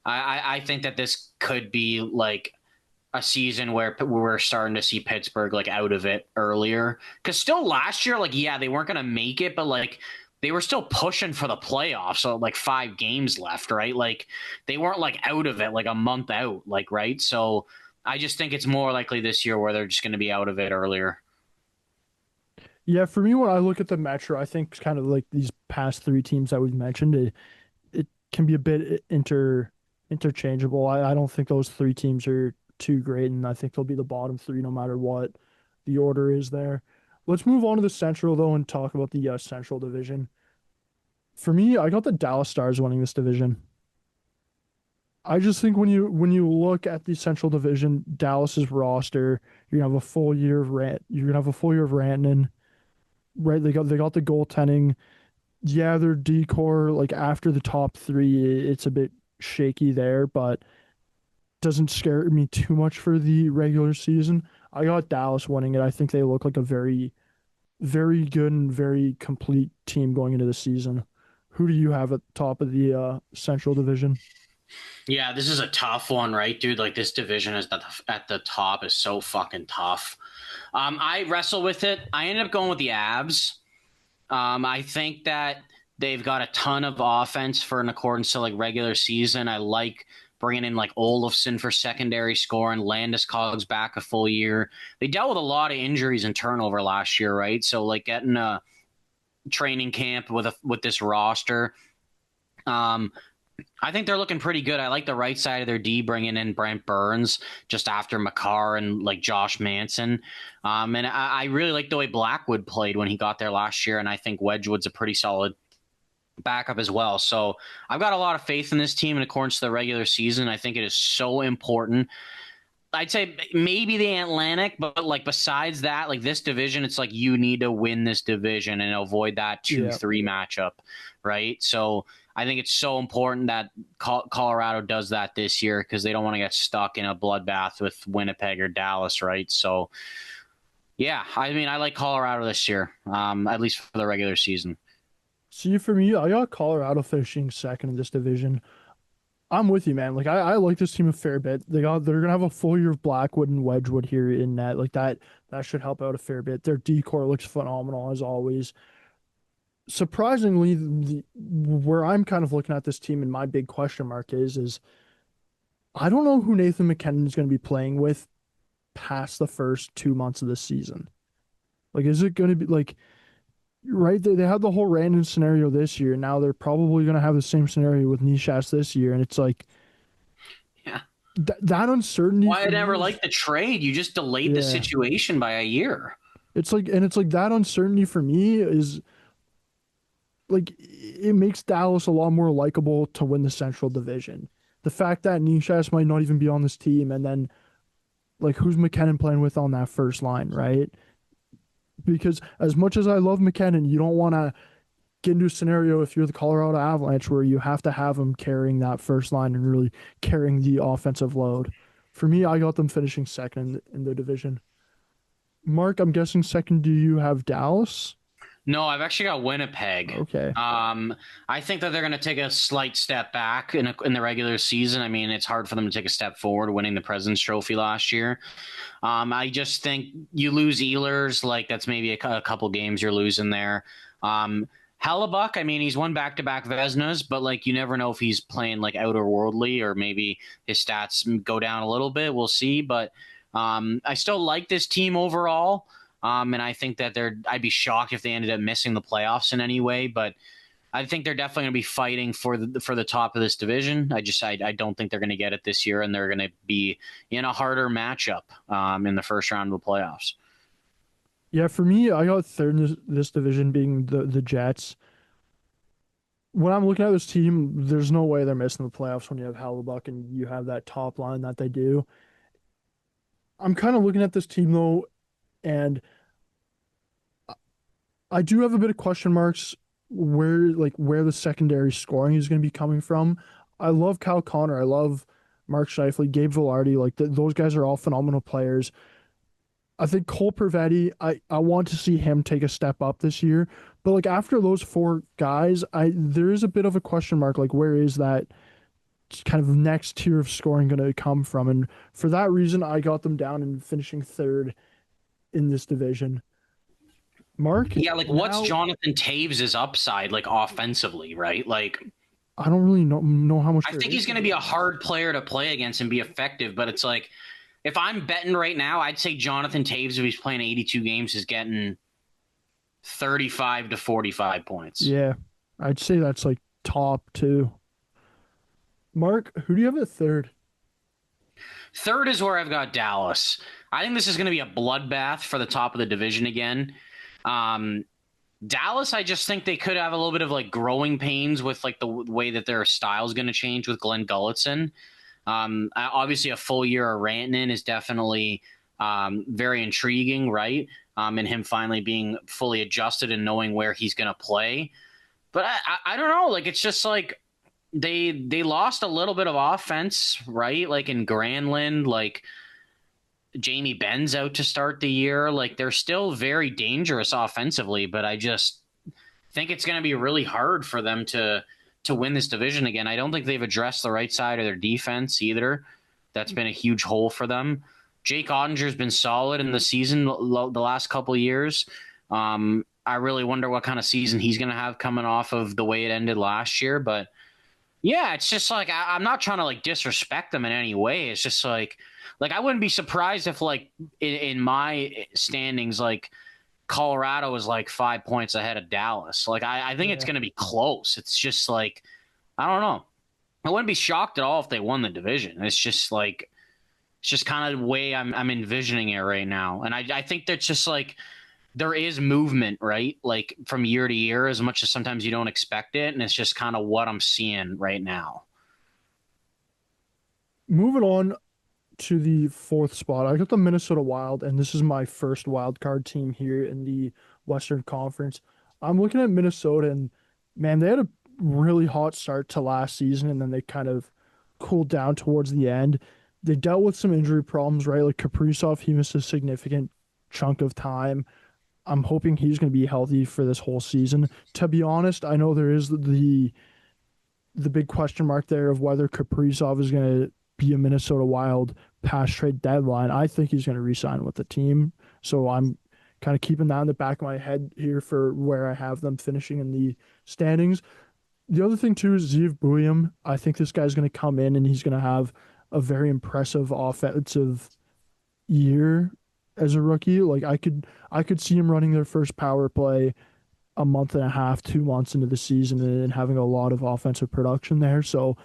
I think that this could be like a season where we're starting to see Pittsburgh like out of it earlier. Because still last year, like, yeah, they weren't going to make it, but like they were still pushing for the playoffs. So like 5 games left, right? Like they weren't like out of it like a month out, like, right? So I just think it's more likely this year where they're just going to be out of it earlier. yeah. For me, when I look at the Metro, I think kind of like these past 3 teams that we've mentioned, it can be a bit interchangeable. I don't think those 3 teams are too great, and I think they'll be the bottom 3 no matter what the order is there. Let's move on to the Central though and talk about the Central Division. For me, I got the Dallas Stars winning this division. I just think when you look at the Central Division, Dallas's roster, you're gonna have a full year of you're gonna have a full year of Rantanen, right? They got the goaltending. Yeah, their decor, like after the top 3, it's a bit shaky there, but doesn't scare me too much for the regular season. I got Dallas winning it. I think they look like a very, very good and very complete team going into the season. Who do you have at the top of the Central Division? Yeah, this is a tough one, right, dude? Like this division is at the top is so fucking tough. I wrestle with it. I ended up going with the Abs. I think that They've got a ton of offense for in accordance to like regular season. I like bringing in like Olofsson for secondary scoring, Landeskog's back a full year. They dealt with a lot of injuries and turnover last year, right? So like getting a training camp with this roster. Um, I think they're looking pretty good. I like the right side of their D, bringing in Brent Burns just after Makar and like Josh Manson. And I really like the way Blackwood played when he got there last year. And I think Wedgwood's a pretty solid backup as well. So I've got a lot of faith in this team in accordance to the regular season. I think it is so important. I'd say maybe the Atlantic, but like besides that, like this division, it's like you need to win this division and avoid that 2-3 matchup, right? So I think it's so important that Colorado does that this year because they don't want to get stuck in a bloodbath with Winnipeg or Dallas, right? So yeah, I mean, I like Colorado this year, at least for the regular season. See, for me, I got Colorado finishing second in this division. I'm with you, man. Like I like this team a fair bit. They're gonna have a full year of Blackwood and Wedgwood here in net. Like that should help out a fair bit. Their decor looks phenomenal as always. Surprisingly, where I'm kind of looking at this team and my big question mark is I don't know who Nathan MacKinnon is going to be playing with past the first 2 months of the season. Like, is it going to be like right? They had the whole random scenario this year. Now they're probably going to have the same scenario with Nishas this year, and it's like, yeah, that uncertainty. Why I never liked the trade. You just delayed the situation by a year. It's like that uncertainty for me is like it makes Dallas a lot more likable to win the Central Division. The fact that Nishas might not even be on this team, and then like who's MacKinnon playing with on that first line, right? Because as much as I love MacKinnon, you don't want to get into a scenario if you're the Colorado Avalanche where you have to have him carrying that first line and really carrying the offensive load. For me, I got them finishing second in the division. Mark, I'm guessing second. Do you have Dallas? No, I've actually got Winnipeg. Okay. I think that they're going to take a slight step back in the regular season. I mean, it's hard for them to take a step forward winning the President's Trophy last year. I just think you lose Ehlers, like that's maybe a couple games you're losing there. Hellebuck, I mean, he's won back-to-back Vezinas, but like you never know if he's playing like outer worldly or maybe his stats go down a little bit. We'll see, but I still like this team overall. And I think that I'd be shocked if they ended up missing the playoffs in any way, but I think they're definitely going to be fighting for the top of this division. I don't think they're going to get it this year, and they're going to be in a harder matchup in the first round of the playoffs. Yeah, for me, I got third in this division being the Jets. When I'm looking at this team, there's no way they're missing the playoffs when you have Hellebuck and you have that top line that they do. I'm kind of looking at this team though, and I do have a bit of question marks where the secondary scoring is going to be coming from. I love Kyle Connor. I love Mark Scheifele, Gabe Vilardi. Like those guys are all phenomenal players. I think Cole Perfetti, I want to see him take a step up this year. But like after those four guys, there is a bit of a question mark. Like where is that kind of next tier of scoring going to come from? And for that reason, I got them down and finishing third in this division. Mark? Yeah, like what's Jonathan Taves' upside like offensively, right? Like I don't really know how much. I think he's going to be a hard player to play against and be effective, but it's like if I'm betting right now, I'd say Jonathan Taves, if he's playing 82 games, is getting 35 to 45 points. Yeah, I'd say that's like top two. Mark, who do you have at third? Third is where I've got Dallas. I think this is going to be a bloodbath for the top of the division again. Dallas, I just think they could have a little bit of like growing pains with like the way that their style is going to change with Glenn Gulletson. Obviously, a full year of Rantanen is definitely very intriguing, right? And him finally being fully adjusted and knowing where he's going to play. But I don't know. Like, it's just like they lost a little bit of offense, right? Like in Granlund, like Jamie Benn's out to start the year. Like, they're still very dangerous offensively, but I just think it's going to be really hard for them to win this division again. I don't think they've addressed the right side of their defense either. That's been a huge hole for them. Jake Ottinger's been solid in the season the last couple of years. I I really wonder what kind of season he's going to have coming off of the way it ended last year. But yeah, it's just like I'm not trying to like disrespect them in any way. It's just like I wouldn't be surprised if like in my standings, like Colorado is like 5 points ahead of Dallas. Like I think it's Yeah. going to be close. It's just like I don't know. I wouldn't be shocked at all if they won the division. It's just like it's just kind of the way I'm envisioning it right now, and I think that's just like there is movement, right? Like from year to year, as much as sometimes you don't expect it, and it's just kind of what I'm seeing right now. Moving on to the fourth spot, I got the Minnesota Wild, and this is my first wild card team here in the Western Conference. I'm looking at Minnesota, and man, they had a really hot start to last season, and then they kind of cooled down towards the end. They dealt with some injury problems, right? Like Kaprizov, he missed a significant chunk of time. I'm hoping he's going to be healthy for this whole season. To be honest, I know there is the big question mark there of whether Kaprizov is going to be a Minnesota Wild past trade deadline. I think he's going to re-sign with the team. So I'm kind of keeping that in the back of my head here for where I have them finishing in the standings. The other thing too is Zeev Buium. I think this guy's going to come in and he's going to have a very impressive offensive year as a rookie. Like I could see him running their first power play a month and a half, 2 months into the season and having a lot of offensive production there. So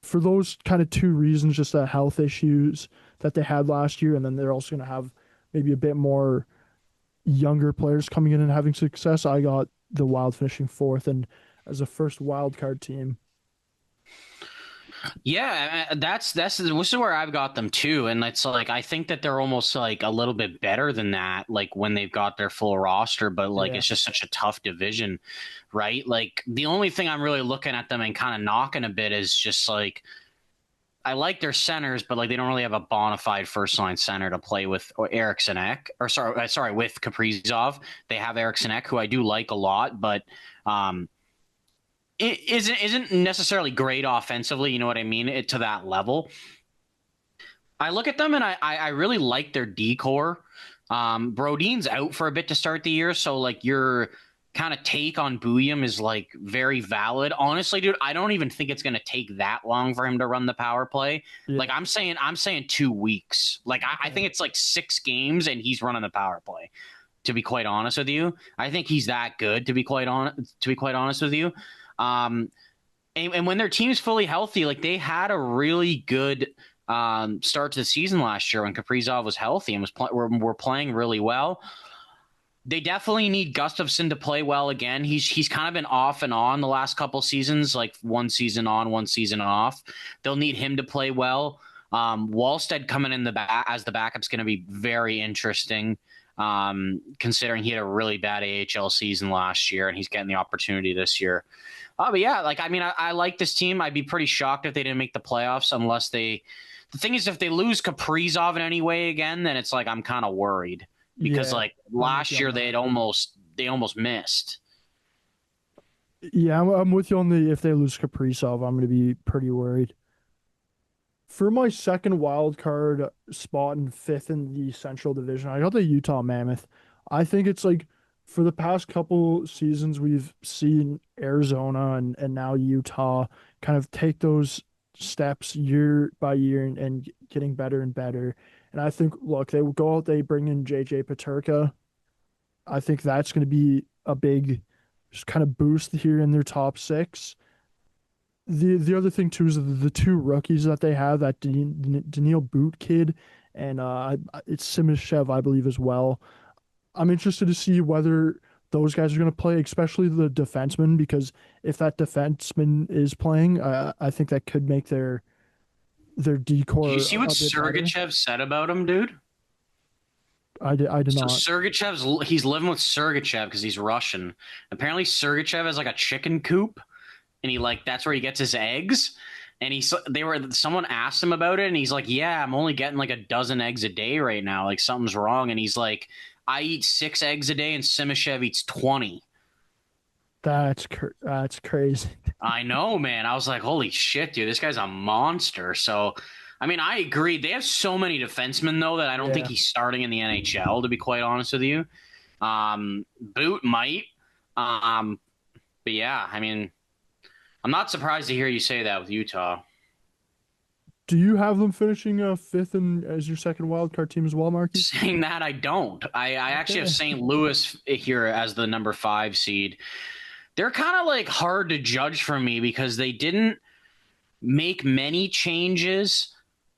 for those kind of two reasons, just the health issues that they had last year, and then they're also going to have maybe a bbit more younger players coming in and having success. I got the Wild finishing fourth and as a first wild card team. Yeah, this is where I've got them too, and it's like I think that they're almost like a little bit better than that, like when they've got their full roster. But like Yeah. it's just such a tough division, right? Like the only thing I'm really looking at them and kind of knocking a bit is just like I like their centers, but like they don't really have a bona fide first line center to play with, or Eriksson Ek, or sorry, with Kaprizov. They have Eriksson Ek, who I do like a lot, but um, it isn't necessarily great offensively. You know what I mean? To that level. I look at them and I really like their decor. Brodeen's out for a bit to start the year, so like your kind of take on Booyam is like very valid. Honestly, dude, I don't even think it's gonna take that long for him to run the power play. Yeah. Like I'm saying 2 weeks. Like I Okay. think it's like 6 games and he's running the power play. To be quite honest with you, I think he's that good. To be quite honest with you, um, and when their team's fully healthy, like they had a really good start to the season last year when Kaprizov was healthy and were playing really well. They definitely need Gustafsson to play well again. He's kind of been off and on the last couple seasons, like one season on, one season off. They'll need him to play well. Wallstead coming in the back as the backup's going to be very interesting, considering he had a really bad AHL season last year and he's getting the opportunity this year. But yeah, like I mean, I like this team. I'd be pretty shocked if they didn't make the playoffs unless they. The thing is, if they lose Kaprizov in any way again, then it's like I'm kind of worried because Yeah. like I'm with you last on year that. they almost missed. Yeah, I'm with you on the if they lose Kaprizov, I'm going to be pretty worried. For my second wild card spot and fifth in the Central Division, I got the Utah Mammoth. I think it's like for the past couple seasons, we've seen Arizona and now Utah kind of take those steps year by year and getting better and better. And I think, look, they will go out, they bring in JJ Paterka. I think that's going to be a big just kind of boost here in their top six. The other thing too is the two rookies that they have, that Daniil Boot kid and it's Simishev, I believe, as well. I'm interested to see whether those guys are going to play, especially the defenseman, because if that defenseman is playing, I think that could make their Did you decor see what a bit better. Sergachev said about him, dude? I did So not. Sergachev's he's living with Sergachev because he's Russian. Apparently, Sergachev has like a chicken coop, and he like that's where he gets his eggs. And someone asked him about it, and he's like, "Yeah, I'm only getting like a dozen eggs a day right now. Like something's wrong." And he's like, "I eat 6 eggs a day, and Simishev eats 20." That's crazy. I know, man. I was like, "Holy shit, dude! This guy's a monster." So, I mean, I agree. They have so many defensemen though that I don't think Yeah. he's starting in the NHL. To be quite honest with you. Boot might. But yeah, I mean, I'm not surprised to hear you say that with Utah. Do you have them finishing fifth and as your second wild card team as well, Marky? Saying that, I don't. I actually have Okay. St. Louis here as the number 5 seed. They're kind of like hard to judge for me because they didn't make many changes.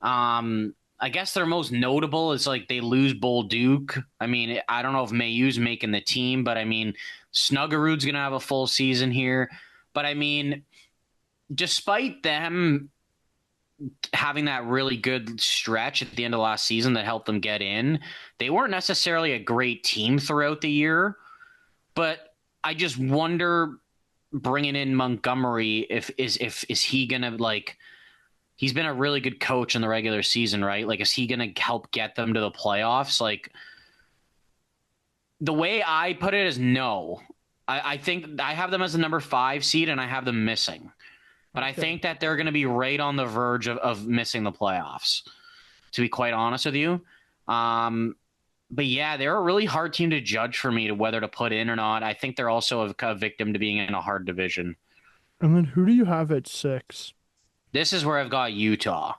I guess their most notable is like they lose Bolduc. I mean, I don't know if Mayu's making the team, but I mean, Snuggerud's going to have a full season here. But I mean, despite them having that really good stretch at the end of last season that helped them get in, they weren't necessarily a great team throughout the year. But I just wonder bringing in Montgomery if he gonna like he's been a really good coach in the regular season, right? Like, is he gonna help get them to the playoffs? Like, the way I put it is no. I think I have them as the number 5 seed and I have them missing. But I think that they're going to be right on the verge of missing the playoffs, to be quite honest with you. But yeah, they're a really hard team to judge for me to whether to put in or not. I think they're also a victim to being in a hard division. And then who do you have at 6? This is where I've got Utah.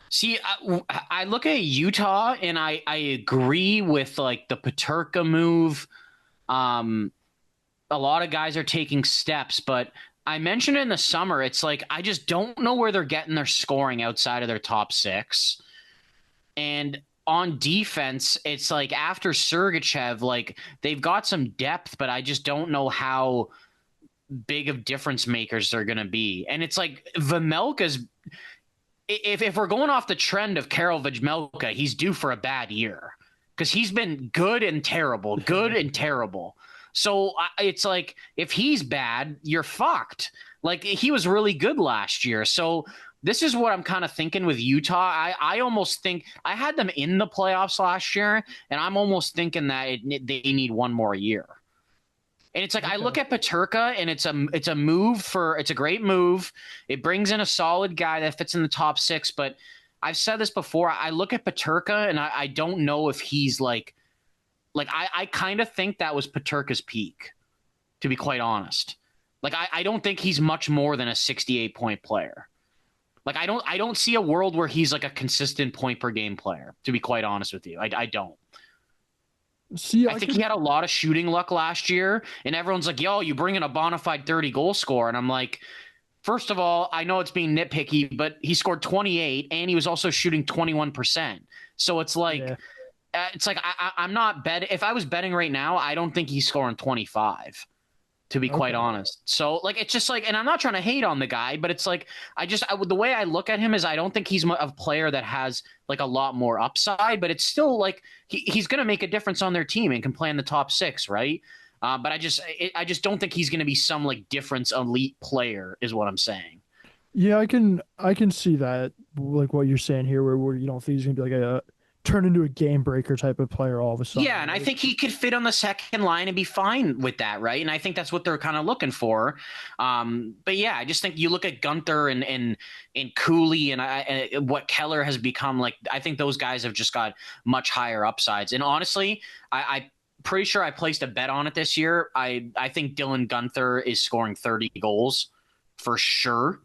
See, I look at Utah and I agree with like the Peterka move. A lot of guys are taking steps, but I mentioned in the summer, it's like I just don't know where they're getting their scoring outside of their top 6. And on defense, it's like after Sergachev, like they've got some depth, but I just don't know how big of difference makers they're going to be. And it's like Vejmelka's if we're going off the trend of Karel Vejmelka, he's due for a bad year because he's been good and terrible, good and terrible. So it's like if he's bad, you're fucked. Like he was really good last year. So this is what I'm kind of thinking with Utah. I almost think I had them in the playoffs last year, and I'm almost thinking that they need one more year. And it's like I look at Peterka, and it's a great move. It brings in a solid guy that fits in the top 6. But I've said this before. I look at Peterka, and I don't know if he's like I kind of think that was Peterka's peak, to be quite honest. Like I don't think he's much more than a 68-point player. Like I don't see a world where he's like a consistent point per game player, to be quite honest with you. I don't. See, I think he had a lot of shooting luck last year, and everyone's like, yo, you bring in a bona fide 30-goal scorer. And I'm like, first of all, I know it's being nitpicky, but he scored 28, and he was also shooting 21%. So it's like, I'm not betting. If I was betting right now, I don't think he's scoring 25, to be quite honest. So like, it's just like, and I'm not trying to hate on the guy, but it's like, the way I look at him is I don't think he's a player that has like a lot more upside, but it's still like he's going to make a difference on their team and can play in the top 6. Right. But I just don't think he's going to be some like difference elite player is what I'm saying. Yeah, I can see that, like what you're saying here, where you don't think he's gonna be like a turn into a game breaker type of player all of a sudden. Yeah, and I think he could fit on the second line and be fine with that, right? And I think that's what they're kind of looking for. But yeah, I just think you look at Gunther and Cooley and what Keller has become like. I think those guys have just got much higher upsides. And honestly, I pretty sure I placed a bet on it this year. I think Dylan Gunther is scoring 30 goals for sure.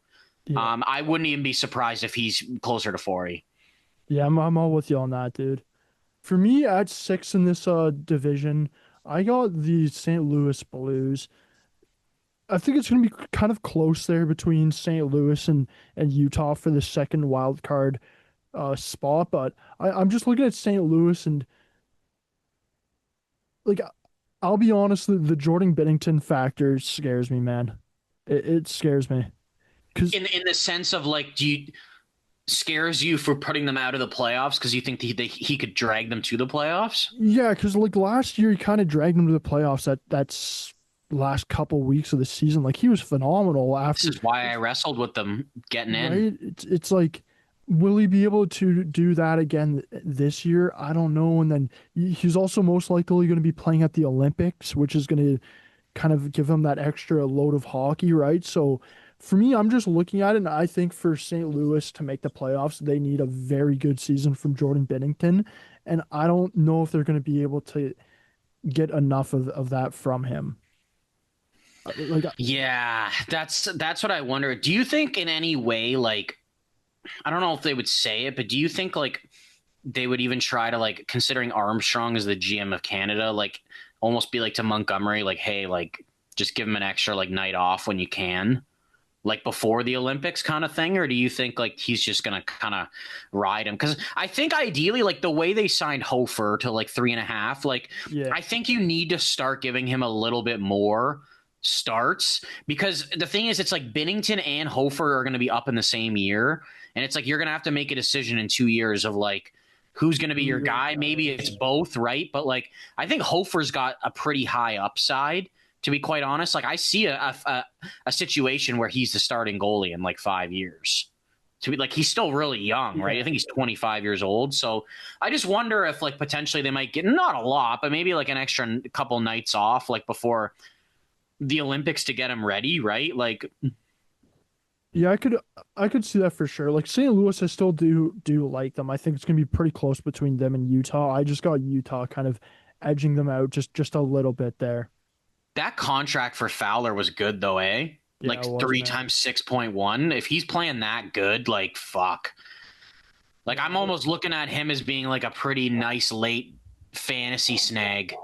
Yeah. I wouldn't even be surprised if he's closer to 40. Yeah, I'm all with you on that, dude. For me, at 6 in this division, I got the St. Louis Blues. I think it's going to be kind of close there between St. Louis and Utah for the second wild card spot, but I'm just looking at St. Louis and like I'll be honest, the Jordan Binnington factor scares me, man. It scares me. 'Cause in the sense of like, scares you for putting them out of the playoffs because you think he could drag them to the playoffs? Yeah, because like last year he kind of dragged them to the playoffs that's last couple weeks of the season. Like he was phenomenal after. This is why I wrestled with them getting in. It's like, will he be able to do that again this year? I don't know. And then he's also most likely going to be playing at the Olympics, which is going to kind of give him that extra load of hockey, right? So for me, I'm just looking at it, and I think for St. Louis to make the playoffs, they need a very good season from Jordan Binnington. And I don't know if they're going to be able to get enough of that from him. Like, Yeah, that's what I wonder. Do you think in any way, like, I don't know if they would say it, but do you think like they would even try to, like, considering Armstrong as the GM of Canada, like almost be like to Montgomery, like, hey, like just give him an extra like night off when you can, like before the Olympics kind of thing? Or do you think like he's just gonna kind of ride him? Because I think ideally, like the way they signed Hofer to like 3.5, like yeah, I think you need to start giving him a little bit more starts, because the thing is, it's like Binnington and Hofer are going to be up in the same year, and it's like you're going to have to make a decision in 2 years of like who's going to be who your your guy. guy Maybe it's is. both, right? But like I think Hofer's got a pretty high upside, to be quite honest. Like I see a situation where he's the starting goalie in like 5 years. To be like, he's still really young, right? I Yeah, think he's 25 years old. So I just wonder if like potentially they might get not a lot, but maybe like an extra couple nights off, like before the Olympics to get him ready, right? Like, yeah, I could see that for sure. Like St. Louis, I still do like them. I think it's gonna be pretty close between them and Utah. I just got Utah kind of edging them out just a little bit there. that contract for Fowler was good though, eh? Yeah, Like it was, three man. times 6.1. If he's playing that good, like fuck. Like Yeah. I'm almost looking at him as being like a pretty nice late fantasy snag.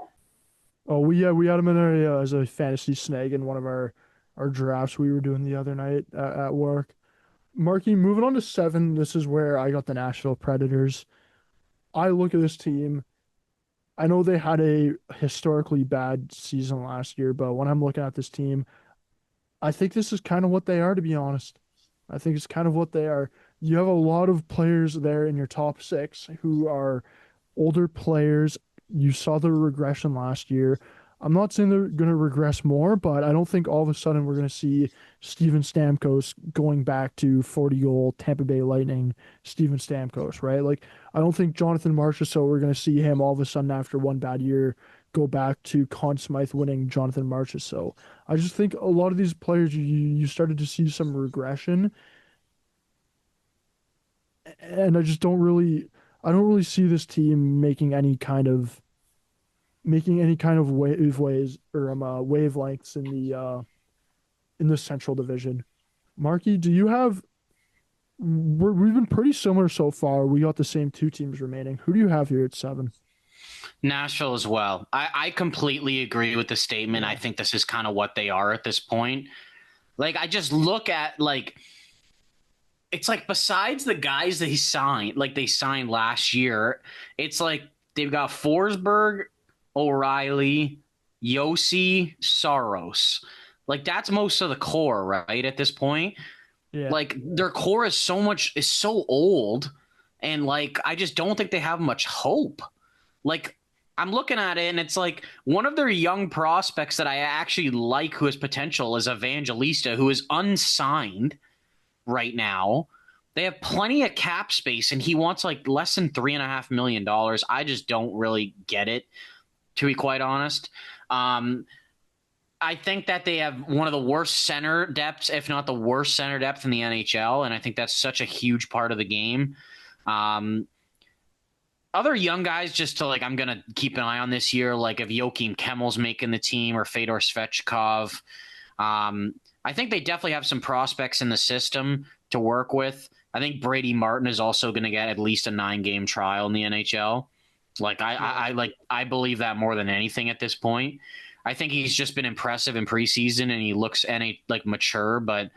Oh, we had him in our as a fantasy snag in one of our drafts we were doing the other night at work. Marky, moving on to 7. This is where I got the Nashville Predators. I look at this team. I know they had a historically bad season last year, but when I'm looking at this team, I think this is kind of what they are, to be honest. I think it's kind of what they are. You have a lot of players there in your top 6 who are older players. You saw the regression last year. I'm not saying they're going to regress more, but I don't think all of a sudden we're going to see Steven Stamkos going back to 40-goal Tampa Bay Lightning Steven Stamkos, right? Like, I don't think Jonathan Marchessault, we're going to see him all of a sudden after one bad year go back to Conn Smythe winning Jonathan Marchessault. I just think a lot of these players, you started to see some regression, and I don't really see this team making any kind of waves or wavelengths in the Central Division. Marky, do you have? We've been pretty similar so far. We got the same 2 teams remaining. Who do you have here at 7? Nashville as well. I completely agree with the statement. I Yeah, think this is kind of what they are at this point. Like I just look at like it's like besides the guys that he signed, like they signed last year, it's like they've got Forsberg, O'Reilly, Yossi, Saros. Like that's most of the core, right? At this point, yeah. like their core is so old, and like I just don't think they have much hope. Like I'm looking at it, and it's like one of their young prospects that I actually like, who has potential, is Evangelista, who is unsigned right now. They have plenty of cap space, and he wants like less than $3.5 million. I just don't really get it, to be quite honest. Um, I think that they have one of the worst center depths, if not the worst center depth in the NHL, and I think that's such a huge part of the game. Um, Other young guys, just to like, I'm gonna keep an eye on this year, like if Joakim Kemmel's making the team or Fedor Svechkov. I think they definitely have some prospects in the system to work with. I think Brady Martin is also going to get at least a 9-game trial in the NHL. Like Yeah. I believe that more than anything at this point. I think he's just been impressive in preseason, and he looks like mature, but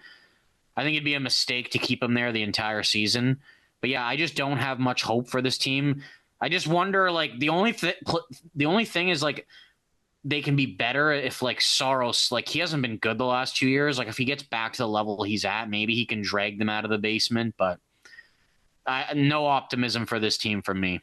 I think it'd be a mistake to keep him there the entire season. But yeah, I just don't have much hope for this team. I just wonder, like the only thing is like they can be better if like Saros, like he hasn't been good the last 2 years. Like if he gets back to the level he's at, maybe he can drag them out of the basement. But no optimism for this team from me.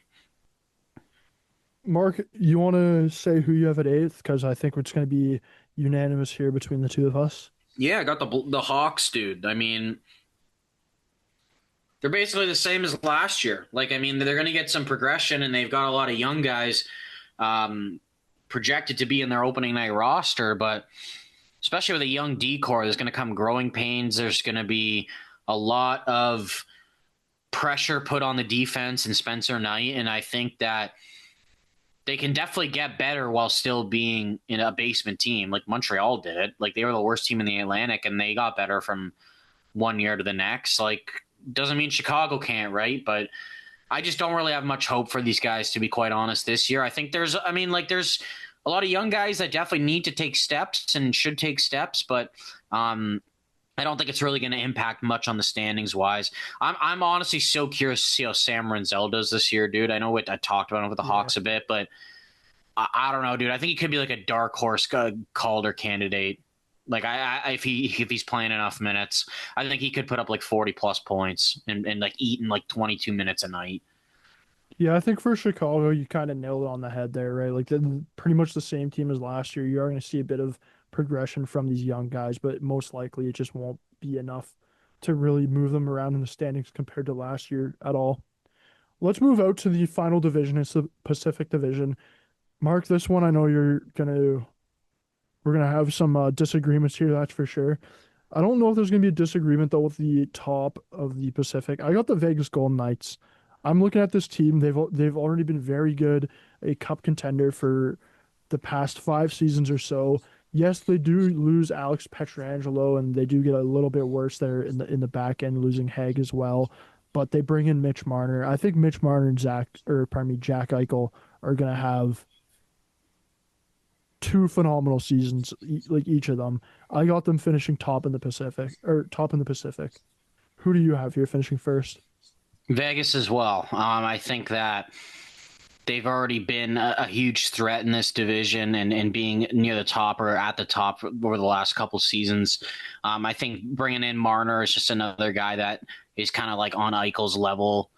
Mark, you want to say who you have at 8th? Because I think it's going to be unanimous here between the two of us. Yeah, I got the Hawks, dude. I mean, they're basically the same as last year. Like, I mean, they're going to get some progression, and they've got a lot of young guys um, projected to be in their opening night roster. But especially with a young decor, there's going to come growing pains. There's going to be a lot of pressure put on the defense and Spencer Knight, and I think that they can definitely get better while still being in a basement team. Like Montreal did it. Like they were the worst team in the Atlantic, and they got better from one year to the next. Like doesn't mean Chicago can't, right? But I just don't really have much hope for these guys, to be quite honest, this year. I think there's a lot of young guys that definitely need to take steps and should take steps, but I don't think it's really going to impact much on the standings wise. I'm honestly so curious to see how Sam Renzel does this year, dude. I know I talked about him with the Yeah. Hawks a bit, but I don't know, dude. I think he could be like a dark horse Calder candidate. Like if he's playing enough minutes, I think he could put up like 40 plus points and like eating like 22 minutes a night. Yeah, I think for Chicago, you kind of nailed it on the head there, right? Like they're pretty much the same team as last year. You are going to see a bit of progression from these young guys, but most likely it just won't be enough to really move them around in the standings compared to last year at all. Let's move out to the final division. It's the Pacific Division. Mark, this one I know we're gonna have some disagreements here, that's for sure. I don't know if there's gonna be a disagreement though with the top of the Pacific. I got the Vegas Golden Knights. I'm looking at this team. They've already been very good, a cup contender for the past 5 seasons or so. Yes, they do lose Alex Petrangelo, and they do get a little bit worse there in the back end, losing Haig as well. But they bring in Mitch Marner. I think Mitch Marner and Jack Eichel are gonna have two phenomenal seasons, like each of them. I got them finishing top in the Pacific or top in the Pacific. Who do you have here finishing first? Vegas as well. I think that they've already been a huge threat in this division and being near the top or at the top over the last couple seasons. I think bringing in Marner is just another guy that is kind of like on Eichel's level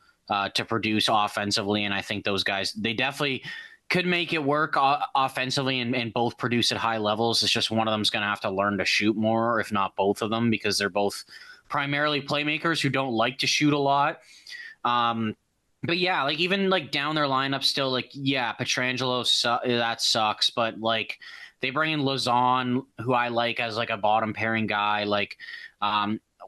to produce offensively. And I think those guys, they definitely could make it work offensively and both produce at high levels. It's just one of them's going to have to learn to shoot more, if not both of them, because they're both primarily playmakers who don't like to shoot a lot. But yeah, like even like down their lineup still, like yeah, Petrangelo that sucks, but like they bring in Lazon, who I like as like a bottom pairing guy. Like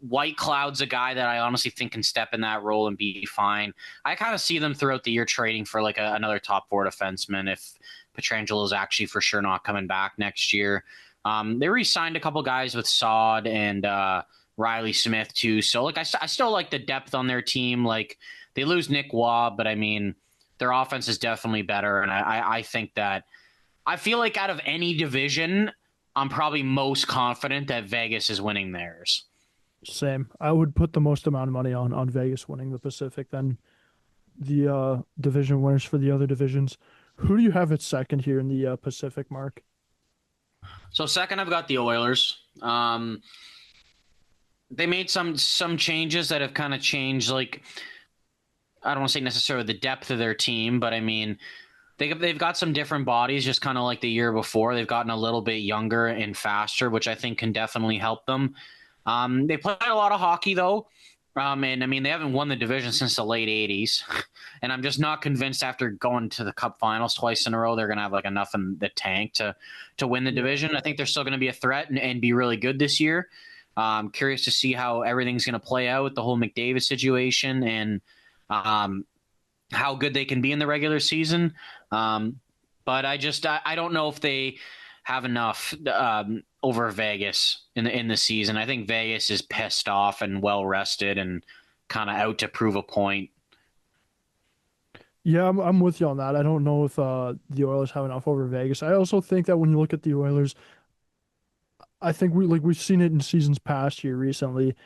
White Cloud's a guy that I honestly think can step in that role and be fine. I kind of see them throughout the year trading for like another top four defenseman if Petrangelo is actually for sure not coming back next year. They re-signed a couple guys with Sod and Riley Smith too, so like I still like the depth on their team. Like they lose Nick Waugh, but I mean, their offense is definitely better. And I think that I feel like out of any division, I'm probably most confident that Vegas is winning theirs. Same. I would put the most amount of money on Vegas winning the Pacific than the division winners for the other divisions. Who do you have at second here in the Pacific, Mark? So second, I've got the Oilers. They made some changes that have kind of changed, like I don't want to say necessarily the depth of their team, but I mean they've got some different bodies, just kind of like the year before. They've gotten a little bit younger and faster, which I think can definitely help them. They played a lot of hockey though. And I mean, they haven't won the division since the late 80s. And I'm just not convinced after going to the cup finals twice in a row, they're going to have like enough in the tank to win the division. I think they're still going to be a threat and be really good this year. Curious to see how everything's going to play out with the whole McDavid situation and um, how good they can be in the regular season. But I don't know if they have enough over Vegas in the season. I think Vegas is pissed off and well rested and kind of out to prove a point. Yeah, I'm with you on that. I don't know if the Oilers have enough over Vegas. I also think that when you look at the Oilers, I think we've seen it in seasons past here recently.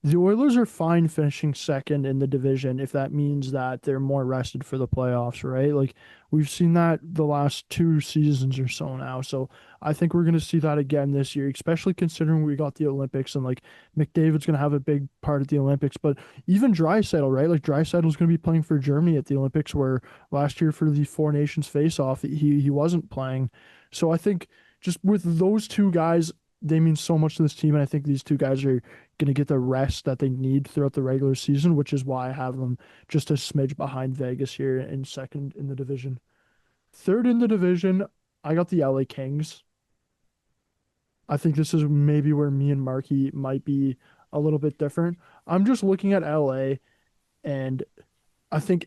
The Oilers are fine finishing second in the division if that means that they're more rested for the playoffs, right? Like we've seen that the last 2 seasons or so now. So I think we're going to see that again this year, especially considering we got the Olympics and like McDavid's going to have a big part at the Olympics. But even Draisaitl, right? Like Draisaitl's going to be playing for Germany at the Olympics, where last year for the Four Nations face-off, he wasn't playing. So I think just with those two guys, they mean so much to this team, and I think these two guys are going to get the rest that they need throughout the regular season, which is why I have them just a smidge behind Vegas here in second in the division. Third in the division, I got the LA Kings. I think this is maybe where me and Marky might be a little bit different. I'm just looking at LA, and I think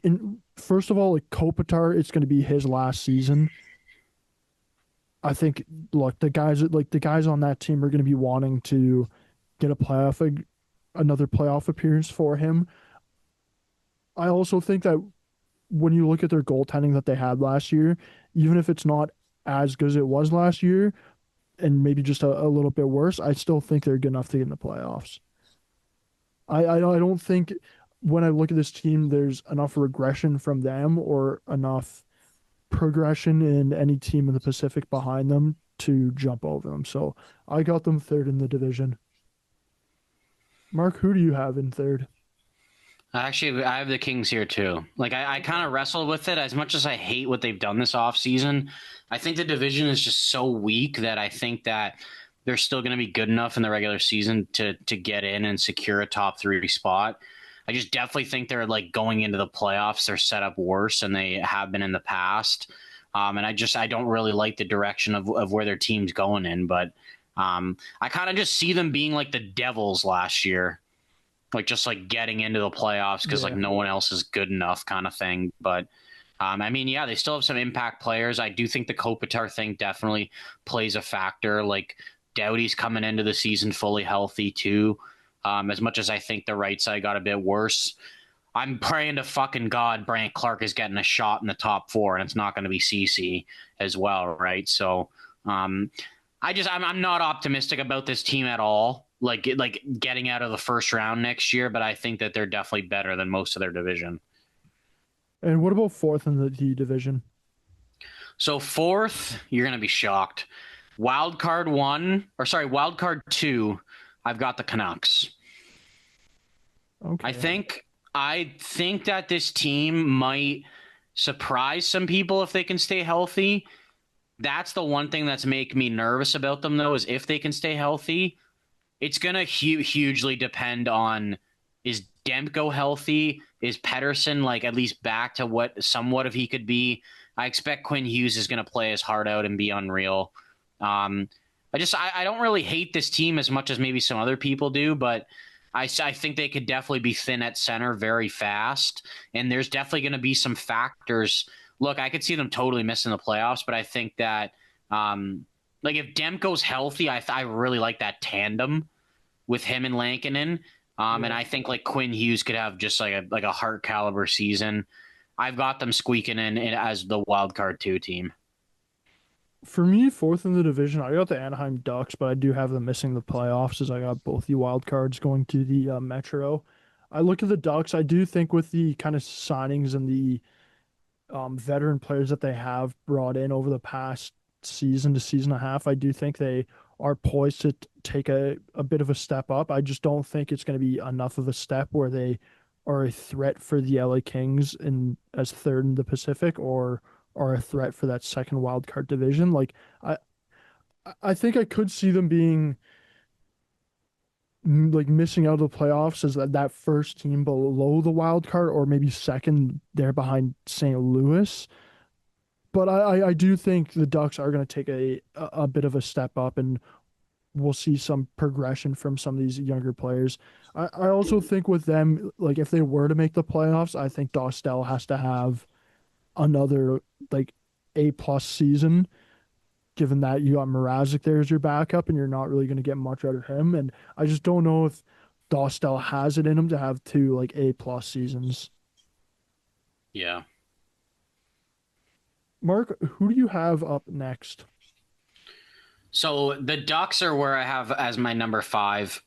first of all, like Kopitar, it's going to be his last season. I think, look, the guys on that team are going to be wanting to get another playoff appearance for him. I also think that when you look at their goaltending that they had last year, even if it's not as good as it was last year, and maybe just a little bit worse, I still think they're good enough to get in the playoffs. I don't think when I look at this team, there's enough regression from them or enough progression in any team in the Pacific behind them to jump over them. So I got them third in the division. Mark, who do you have in third? Actually, I have the Kings here too. Like I kind of wrestled with it as much as I hate what they've done this offseason. I think the division is just so weak that I think that they're still going to be good enough in the regular season to get in and secure a top three spot. I just definitely think they're like going into the playoffs. They're set up worse than they have been in the past. And I don't really like the direction of where their team's going in. But I kind of just see them being like the Devils last year, like just like getting into the playoffs because like Yeah. no one else is good enough kind of thing. But I mean, yeah, they still have some impact players. I do think the Kopitar thing definitely plays a factor. Like Doughty's coming into the season fully healthy too. As much as I think the right side got a bit worse, I'm praying to fucking God Brant Clark is getting a shot in the top four, and it's not going to be CC as well, right? So I'm not optimistic about this team at all. Like getting out of the first round next year, but I think that they're definitely better than most of their division. And what about fourth in the D division? So fourth, you're gonna be shocked. Wild card one, or sorry, wild card two. I've got the Canucks. Okay. I think that this team might surprise some people if they can stay healthy. That's the one thing that's making me nervous about them, though, is if they can stay healthy. It's going to hugely depend on, is Demko healthy? Is Pettersson like at least back to what somewhat of he could be? I expect Quinn Hughes is going to play his heart out and be unreal. I don't really hate this team as much as maybe some other people do, but I think they could definitely be thin at center very fast. And there's definitely going to be some factors. Look, I could see them totally missing the playoffs, but I think that like if Demko's healthy, I really like that tandem with him and Lankinen. And Yeah. I think like Quinn Hughes could have just like a heart caliber season. I've got them squeaking in as the wild card two team. For me, fourth in the division, I got the Anaheim Ducks, but I do have them missing the playoffs as I got both the wild cards going to the Metro. I look at the Ducks. I do think with the kind of signings and the veteran players that they have brought in over the past season to season and a half, I do think they are poised to take a bit of a step up. I just don't think it's going to be enough of a step where they are a threat for the LA Kings in as third in the Pacific or are a threat for that second wild card division. Like I think I could see them being like missing out of the playoffs as that first team below the wild card or maybe second there behind St. Louis. But I do think the Ducks are going to take a bit of a step up and we'll see some progression from some of these younger players. I also think with them, like if they were to make the playoffs, I think Dostel has to have another like A+ season, given that you got Mrazek there as your backup and you're not really going to get much out of him. And I just don't know if Dostel has it in him to have two like A+ seasons. Yeah. Mark, who do you have up next? So the Ducks are where I have as my number five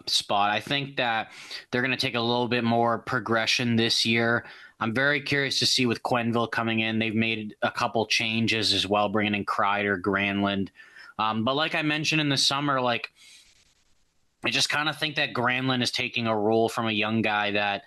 spot. I think that they're going to take a little bit more progression this year. I'm very curious to see with Quenneville coming in. They've made a couple changes as well, bringing in Kreider, Granlund. But like I mentioned in the summer, like I just kind of think that Granlund is taking a role from a young guy that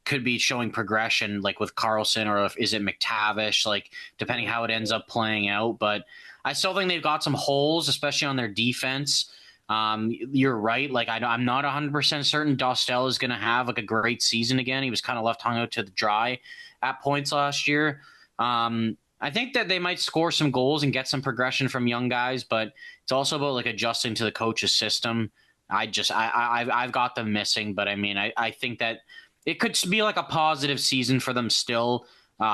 could be showing progression, like with Carlson or is it McTavish, like depending how it ends up playing out. But I still think they've got some holes, especially on their defense. You're right. Like I'm not 100% certain Dostel is going to have like a great season again. He was kind of left hung out to the dry at points last year. I think that they might score some goals and get some progression from young guys, but it's also about like adjusting to the coach's system. I've got them missing, but I mean, I think that it could be like a positive season for them still,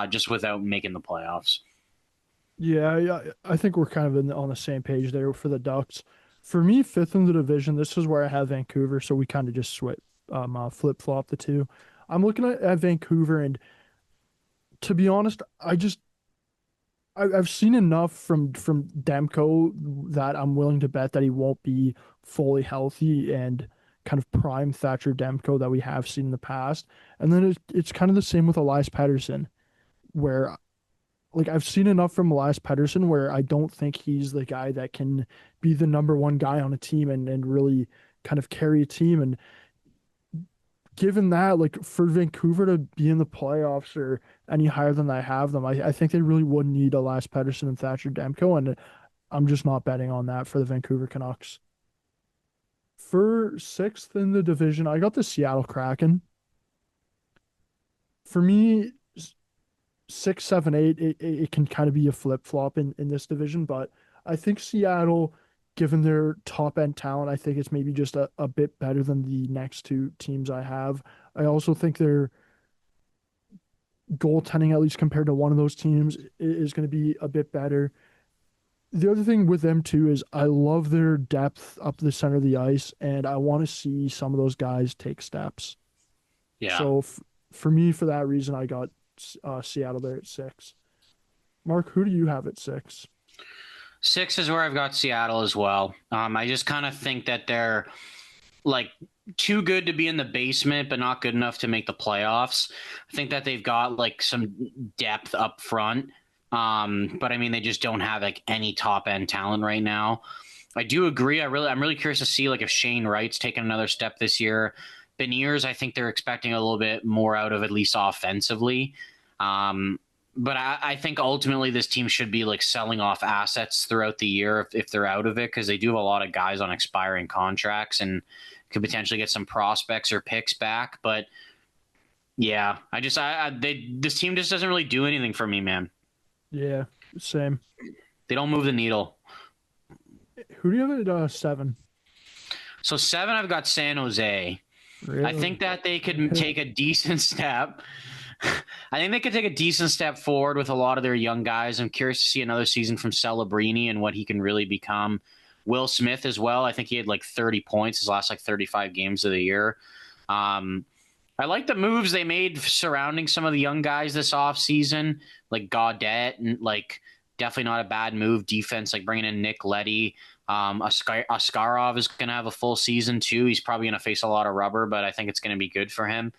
just without making the playoffs. Yeah, yeah, I think we're kind of on the same page there for the Ducks. For me, fifth in the division, this is where I have Vancouver, so we kind of just flip flop the two. I'm looking at Vancouver, and to be honest, I've seen enough from Demko that I'm willing to bet that he won't be fully healthy and kind of prime Thatcher Demko that we have seen in the past. And then it's kind of the same with Elias Pettersson, where like I've seen enough from Elias Pettersson where I don't think he's the guy that can be the number one guy on a team and really kind of carry a team. And given that, like for Vancouver to be in the playoffs or any higher than I have them, I think they really would need Elias Pettersson and Thatcher Demko, and I'm just not betting on that for the Vancouver Canucks. For sixth in the division, I got the Seattle Kraken. For me, six, seven, eight, it can kind of be a flip flop in this division, but I think Seattle, given their top end talent, I think it's maybe just a bit better than the next two teams I have. I also think their goaltending, at least compared to one of those teams, is going to be a bit better. The other thing with them too is I love their depth up the center of the ice, and I want to see some of those guys take steps. Yeah. So for me, for that reason, I got Seattle there at six. Mark, who do you have at six? Six is where I've got Seattle as well. I just kind of think that they're like too good to be in the basement, but not good enough to make the playoffs. I think that they've got like some depth up front. But I mean, they just don't have like any top end talent right now. I do agree. I'm really curious to see like if Shane Wright's taken another step this year. Beniers, I think they're expecting a little bit more out of, at least offensively. But I think ultimately this team should be like selling off assets throughout the year if they're out of it, because they do have a lot of guys on expiring contracts and could potentially get some prospects or picks back. But yeah, this team just doesn't really do anything for me, man. Yeah, same. They don't move the needle. Who do you have at seven? So seven, I've got San Jose. Really? I think that they could take a decent step. I think they could take a decent step forward with a lot of their young guys. I'm curious to see another season from Celebrini and what he can really become. Will Smith as well. I think he had like 30 points his last like 35 games of the year. I like the moves they made surrounding some of the young guys this offseason, like Gaudette, and like definitely not a bad move. Defense, like bringing in Nick Leddy. Askarov is going to have a full season too. He's probably going to face a lot of rubber, but I think it's going to be good for him.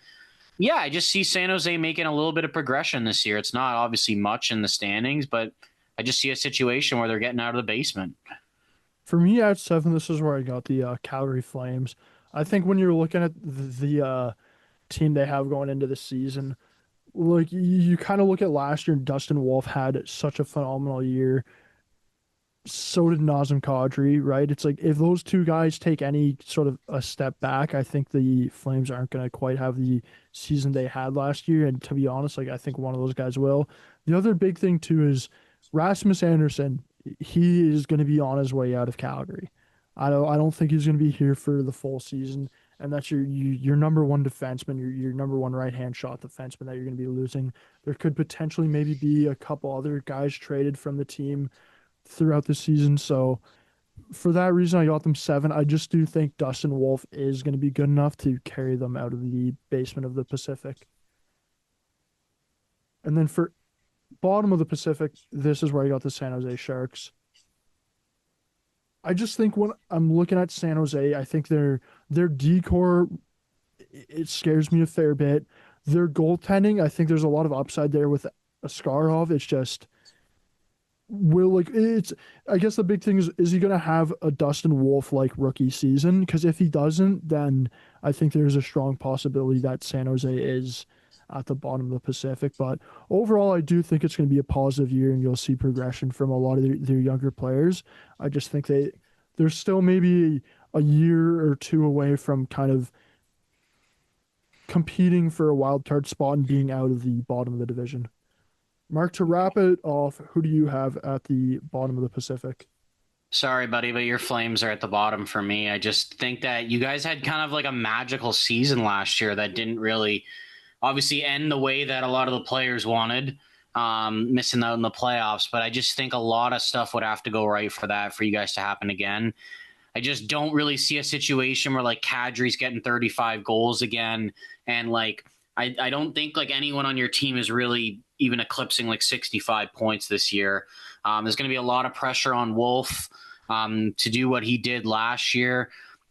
Yeah, I just see San Jose making a little bit of progression this year. It's not obviously much in the standings, but I just see a situation where they're getting out of the basement. For me at seven, this is where I got the Calgary Flames. I think when you're looking at the team they have going into the season, like you kind of look at last year, Dustin Wolf had such a phenomenal year. So did Nazem Kadri, right? It's like if those two guys take any sort of a step back, I think the Flames aren't going to quite have the season they had last year. And to be honest, like I think one of those guys will. The other big thing too is Rasmus Anderson. He is going to be on his way out of Calgary. I don't think he's going to be here for the full season. And that's your number one defenseman, your number one right hand shot defenseman that you're going to be losing. There could potentially maybe be a couple other guys traded from the team throughout the season. So for that reason, I got them seven. I just do think Dustin Wolf is going to be good enough to carry them out of the basement of the Pacific. And then for bottom of the Pacific, this is where I got the San Jose Sharks. I just think when I'm looking at San Jose, I think their decor, it scares me a fair bit. Their goaltending, I think there's a lot of upside there with Askarov. It's just will like it's I guess the big thing is he gonna have a Dustin Wolf like rookie season? Because if he doesn't, then I think there's a strong possibility that San Jose is at the bottom of the Pacific. But overall, I do think it's going to be a positive year, and you'll see progression from a lot of their younger players. I just think they're still maybe a year or two away from kind of competing for a wild card spot and being out of the bottom of the division. Mark, to wrap it off, who do you have at the bottom of the Pacific? Sorry, buddy, but your Flames are at the bottom for me. I just think that you guys had kind of like a magical season last year that didn't really obviously end the way that a lot of the players wanted, missing out in the playoffs. But I just think a lot of stuff would have to go right for that for you guys to happen again. I just don't really see a situation where like Kadri's getting 35 goals again. And like, I don't think like anyone on your team is really even eclipsing like 65 points this year. There's going to be a lot of pressure on Wolf to do what he did last year.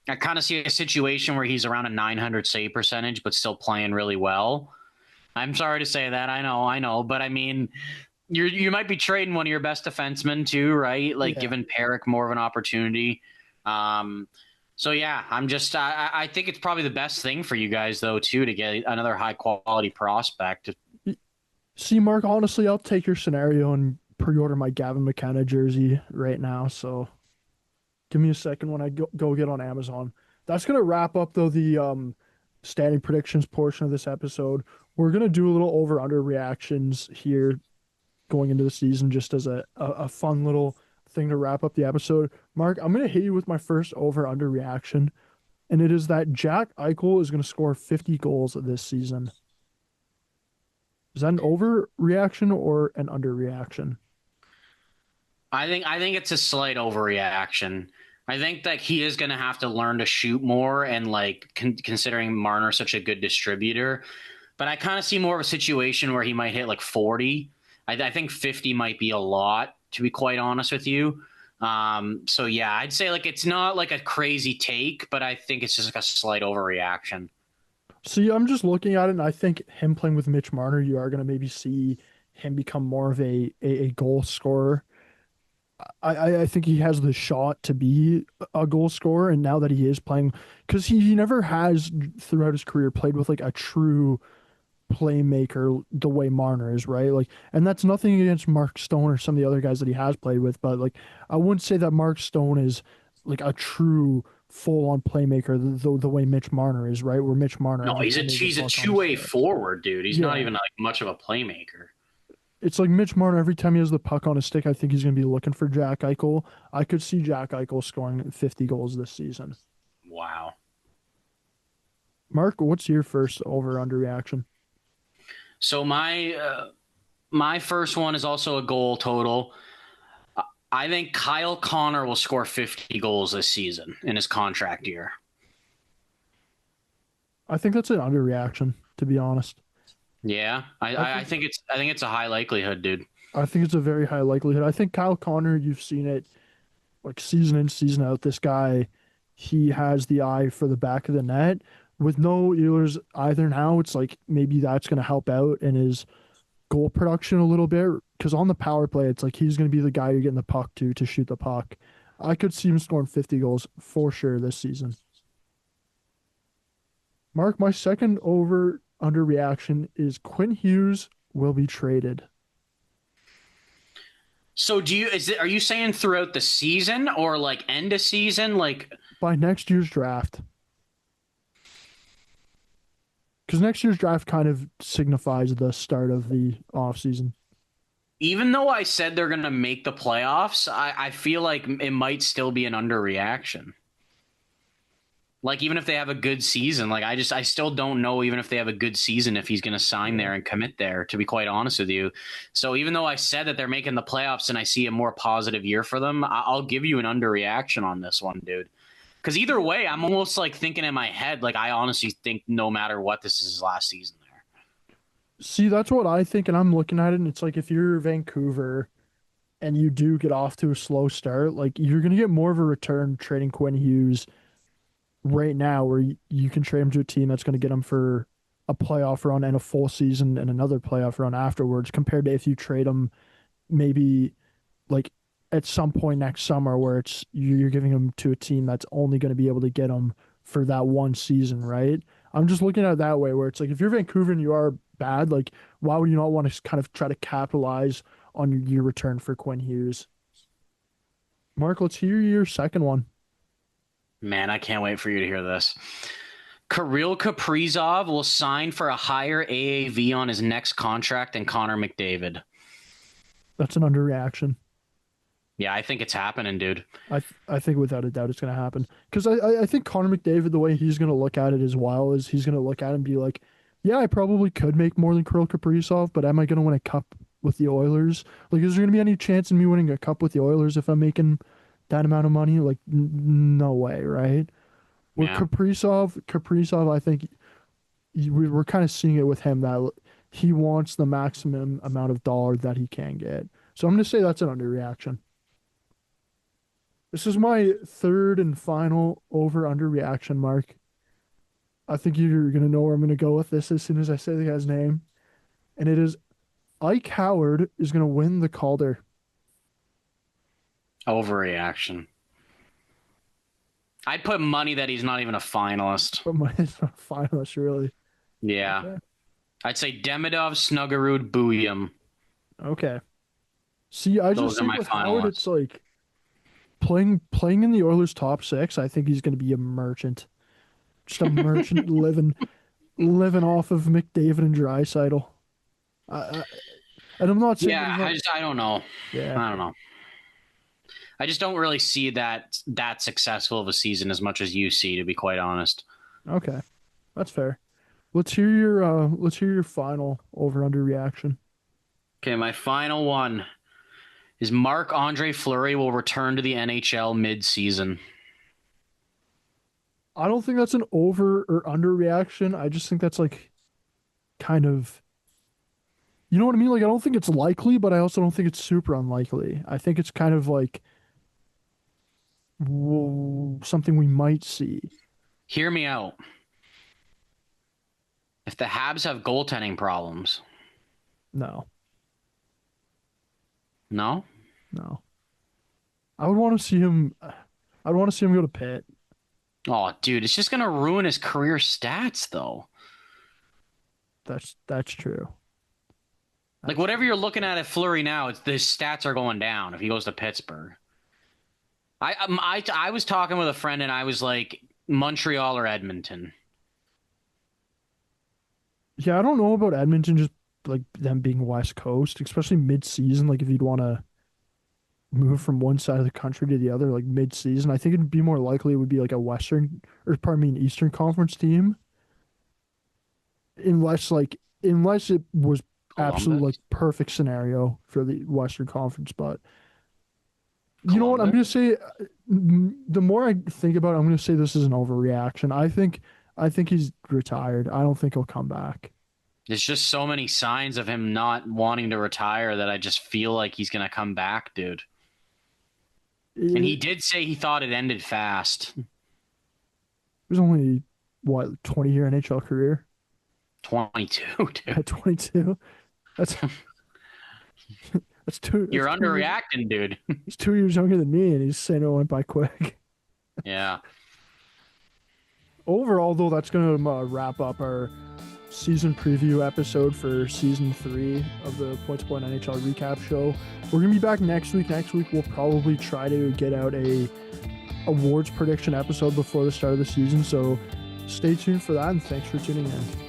I kind of see a situation where he's around a 900 save percentage, but still playing really well. I'm sorry to say that. I know. But I mean, you might be trading one of your best defensemen too, right? Like Yeah. giving Perrick more of an opportunity. So yeah, I think it's probably the best thing for you guys though too to get another high quality prospect. See, Mark, honestly, I'll take your scenario and pre-order my Gavin McKenna jersey right now. So give me a second when I go get on Amazon. That's gonna wrap up though the standing predictions portion of this episode. We're gonna do a little over under reactions here going into the season, just as a fun little thing to wrap up the episode. Mark, I'm gonna hit you with my first over under reaction, and it is that Jack Eichel is gonna score 50 goals this season. Is that an overreaction or an underreaction? I think it's a slight overreaction. I think that he is going to have to learn to shoot more and like considering Marner such a good distributor. But I kind of see more of a situation where he might hit like 40. I think 50 might be a lot, to be quite honest with you. So yeah, I'd say like it's not like a crazy take, but I think it's just like a slight overreaction. See, I'm just looking at it, and I think him playing with Mitch Marner, you are going to maybe see him become more of a goal scorer. I think he has the shot to be a goal scorer, and now that he is playing, because he never has throughout his career played with like a true playmaker the way Marner is, right? Like, and that's nothing against Mark Stone or some of the other guys that he has played with, but like, I wouldn't say that Mark Stone is like a true full-on playmaker the way Mitch Marner is, right? Where Mitch Marner No, every time there's a he's a puck on the two-way stick. forward, dude. He's not Yeah. even like much of a playmaker. It's like Mitch Marner, every time he has the puck on his stick, I think he's going to be looking for Jack Eichel. I could see Jack Eichel scoring 50 goals this season. Wow. Mark, what's your first over under reaction? So my first one is also a goal total. I think Kyle Connor will score 50 goals this season in his contract year. I think that's an underreaction, to be honest. Yeah, I I think think it's a high likelihood, dude. I think it's a very high likelihood. I think Kyle Connor, you've seen it like season in, season out. This guy, he has the eye for the back of the net. With no Ehlers either now, it's like maybe that's going to help out in his goal production a little bit. Because on the power play, it's like he's going to be the guy you're getting the puck to shoot the puck. I could see him scoring 50 goals for sure this season. Mark, my second over under reaction is Quinn Hughes will be traded. So are you saying throughout the season or like end of season? Like By next year's draft. Because next year's draft kind of signifies the start of the offseason. even though I said they're gonna make the playoffs, I feel like it might still be an underreaction. Like even if they have a good season, like I still don't know even if they have a good season if he's going to sign Yeah. there and commit there. To be quite honest with you, so even though I said that they're making the playoffs and I see a more positive year for them, I'll give you an underreaction on this one, dude. Because either way, I'm almost like thinking in my head, like I honestly think no matter what, this is his last season there. See, that's what I think, and I'm looking at it, and it's like if you're Vancouver and you do get off to a slow start, like you're gonna get more of a return trading Quinn Hughes right now, where you can trade him to a team that's gonna get him for a playoff run and a full season and another playoff run afterwards, compared to if you trade him maybe like at some point next summer where it's you're giving him to a team that's only going to be able to get him for that one season, right? I'm just looking at it that way where it's like if you're Vancouver and you are bad, like why would you not want to kind of try to capitalize on your return for Quinn Hughes? Mark, let's hear your second one. Man, I can't wait for you to hear this. Kirill Kaprizov will sign for a higher AAV on his next contract than Connor McDavid. That's an underreaction. Yeah, I think it's happening, dude. I think without a doubt it's going to happen. Because I think Connor McDavid, the way he's going to look at it as well, is he's going to look at it and be like, yeah, I probably could make more than Kirill Kaprizov, but am I going to win a cup with the Oilers? Like, is there going to be any chance in me winning a cup with the Oilers if I'm making that amount of money? Like, no way, right? Where Yeah. Kaprizov, I think we're kind of seeing it with him that he wants the maximum amount of dollar that he can get. So I'm going to say that's an underreaction. This is my third and final over/under reaction mark. I think you're going to know where I'm going to go with this as soon as I say the guy's name. And it is Ike Howard is going to win the Calder. Overreaction. I'd put money that he's not even a finalist. But my it's not a finalist, really. Yeah. Okay. I'd say Demidov, Snuggerud, Booyam. Okay. See, I Those just are think my with Howard, finalists. it's like playing in the Oilers' top six. I think he's going to be a merchant, just a merchant living off of McDavid and Draisaitl. I, and I'm not saying that Yeah, I don't know. yeah. I don't know. I just don't really see that successful of a season as much as you see, to be quite honest. Okay, that's fair. Let's hear your final over/under reaction. Okay, my final one is Marc-Andre Fleury will return to the NHL mid-season. I don't think that's an over or under reaction. I just think that's like kind of, you know what I mean? Like, I don't think it's likely, but I also don't think it's super unlikely. I think it's kind of like something we might see. Hear me out. If the Habs have goaltending problems, No, no? no. I would want to see him. I'd want to see him go to Pitt. Oh, dude, it's just going to ruin his career stats, though. That's true. Like, whatever you're looking at Fleury now, the stats are going down if he goes to Pittsburgh. I was talking with a friend, and I was like, Montreal or Edmonton. Yeah, I don't know about Edmonton, just like them being West Coast, especially mid-season. Like if you'd want to move from one side of the country to the other, like mid-season, I think it'd be more likely it would be like a Western or pardon me, an Eastern Conference team, unless it was absolute like Columbus? perfect scenario for the Western Conference. But you know what? I'm gonna say the more I think about it, I'm gonna say this is an overreaction. I think he's retired. I don't think he'll come back. There's just so many signs of him not wanting to retire that I just feel like he's going to come back, dude. And he It did say he thought it ended fast. was only what 20-year NHL career 22, dude. at 22. That's that's two. You're That's 2 years, underreacting, dude. he's 2 years younger than me, and he's saying it went by quick. Yeah. Overall, though, that's going to wrap up our season preview episode for season 3 of the Point2Point NHL Recap Show. We're going to be back next week. Next week, we'll probably try to get out a awards prediction episode before the start of the season. So stay tuned for that, and thanks for tuning in.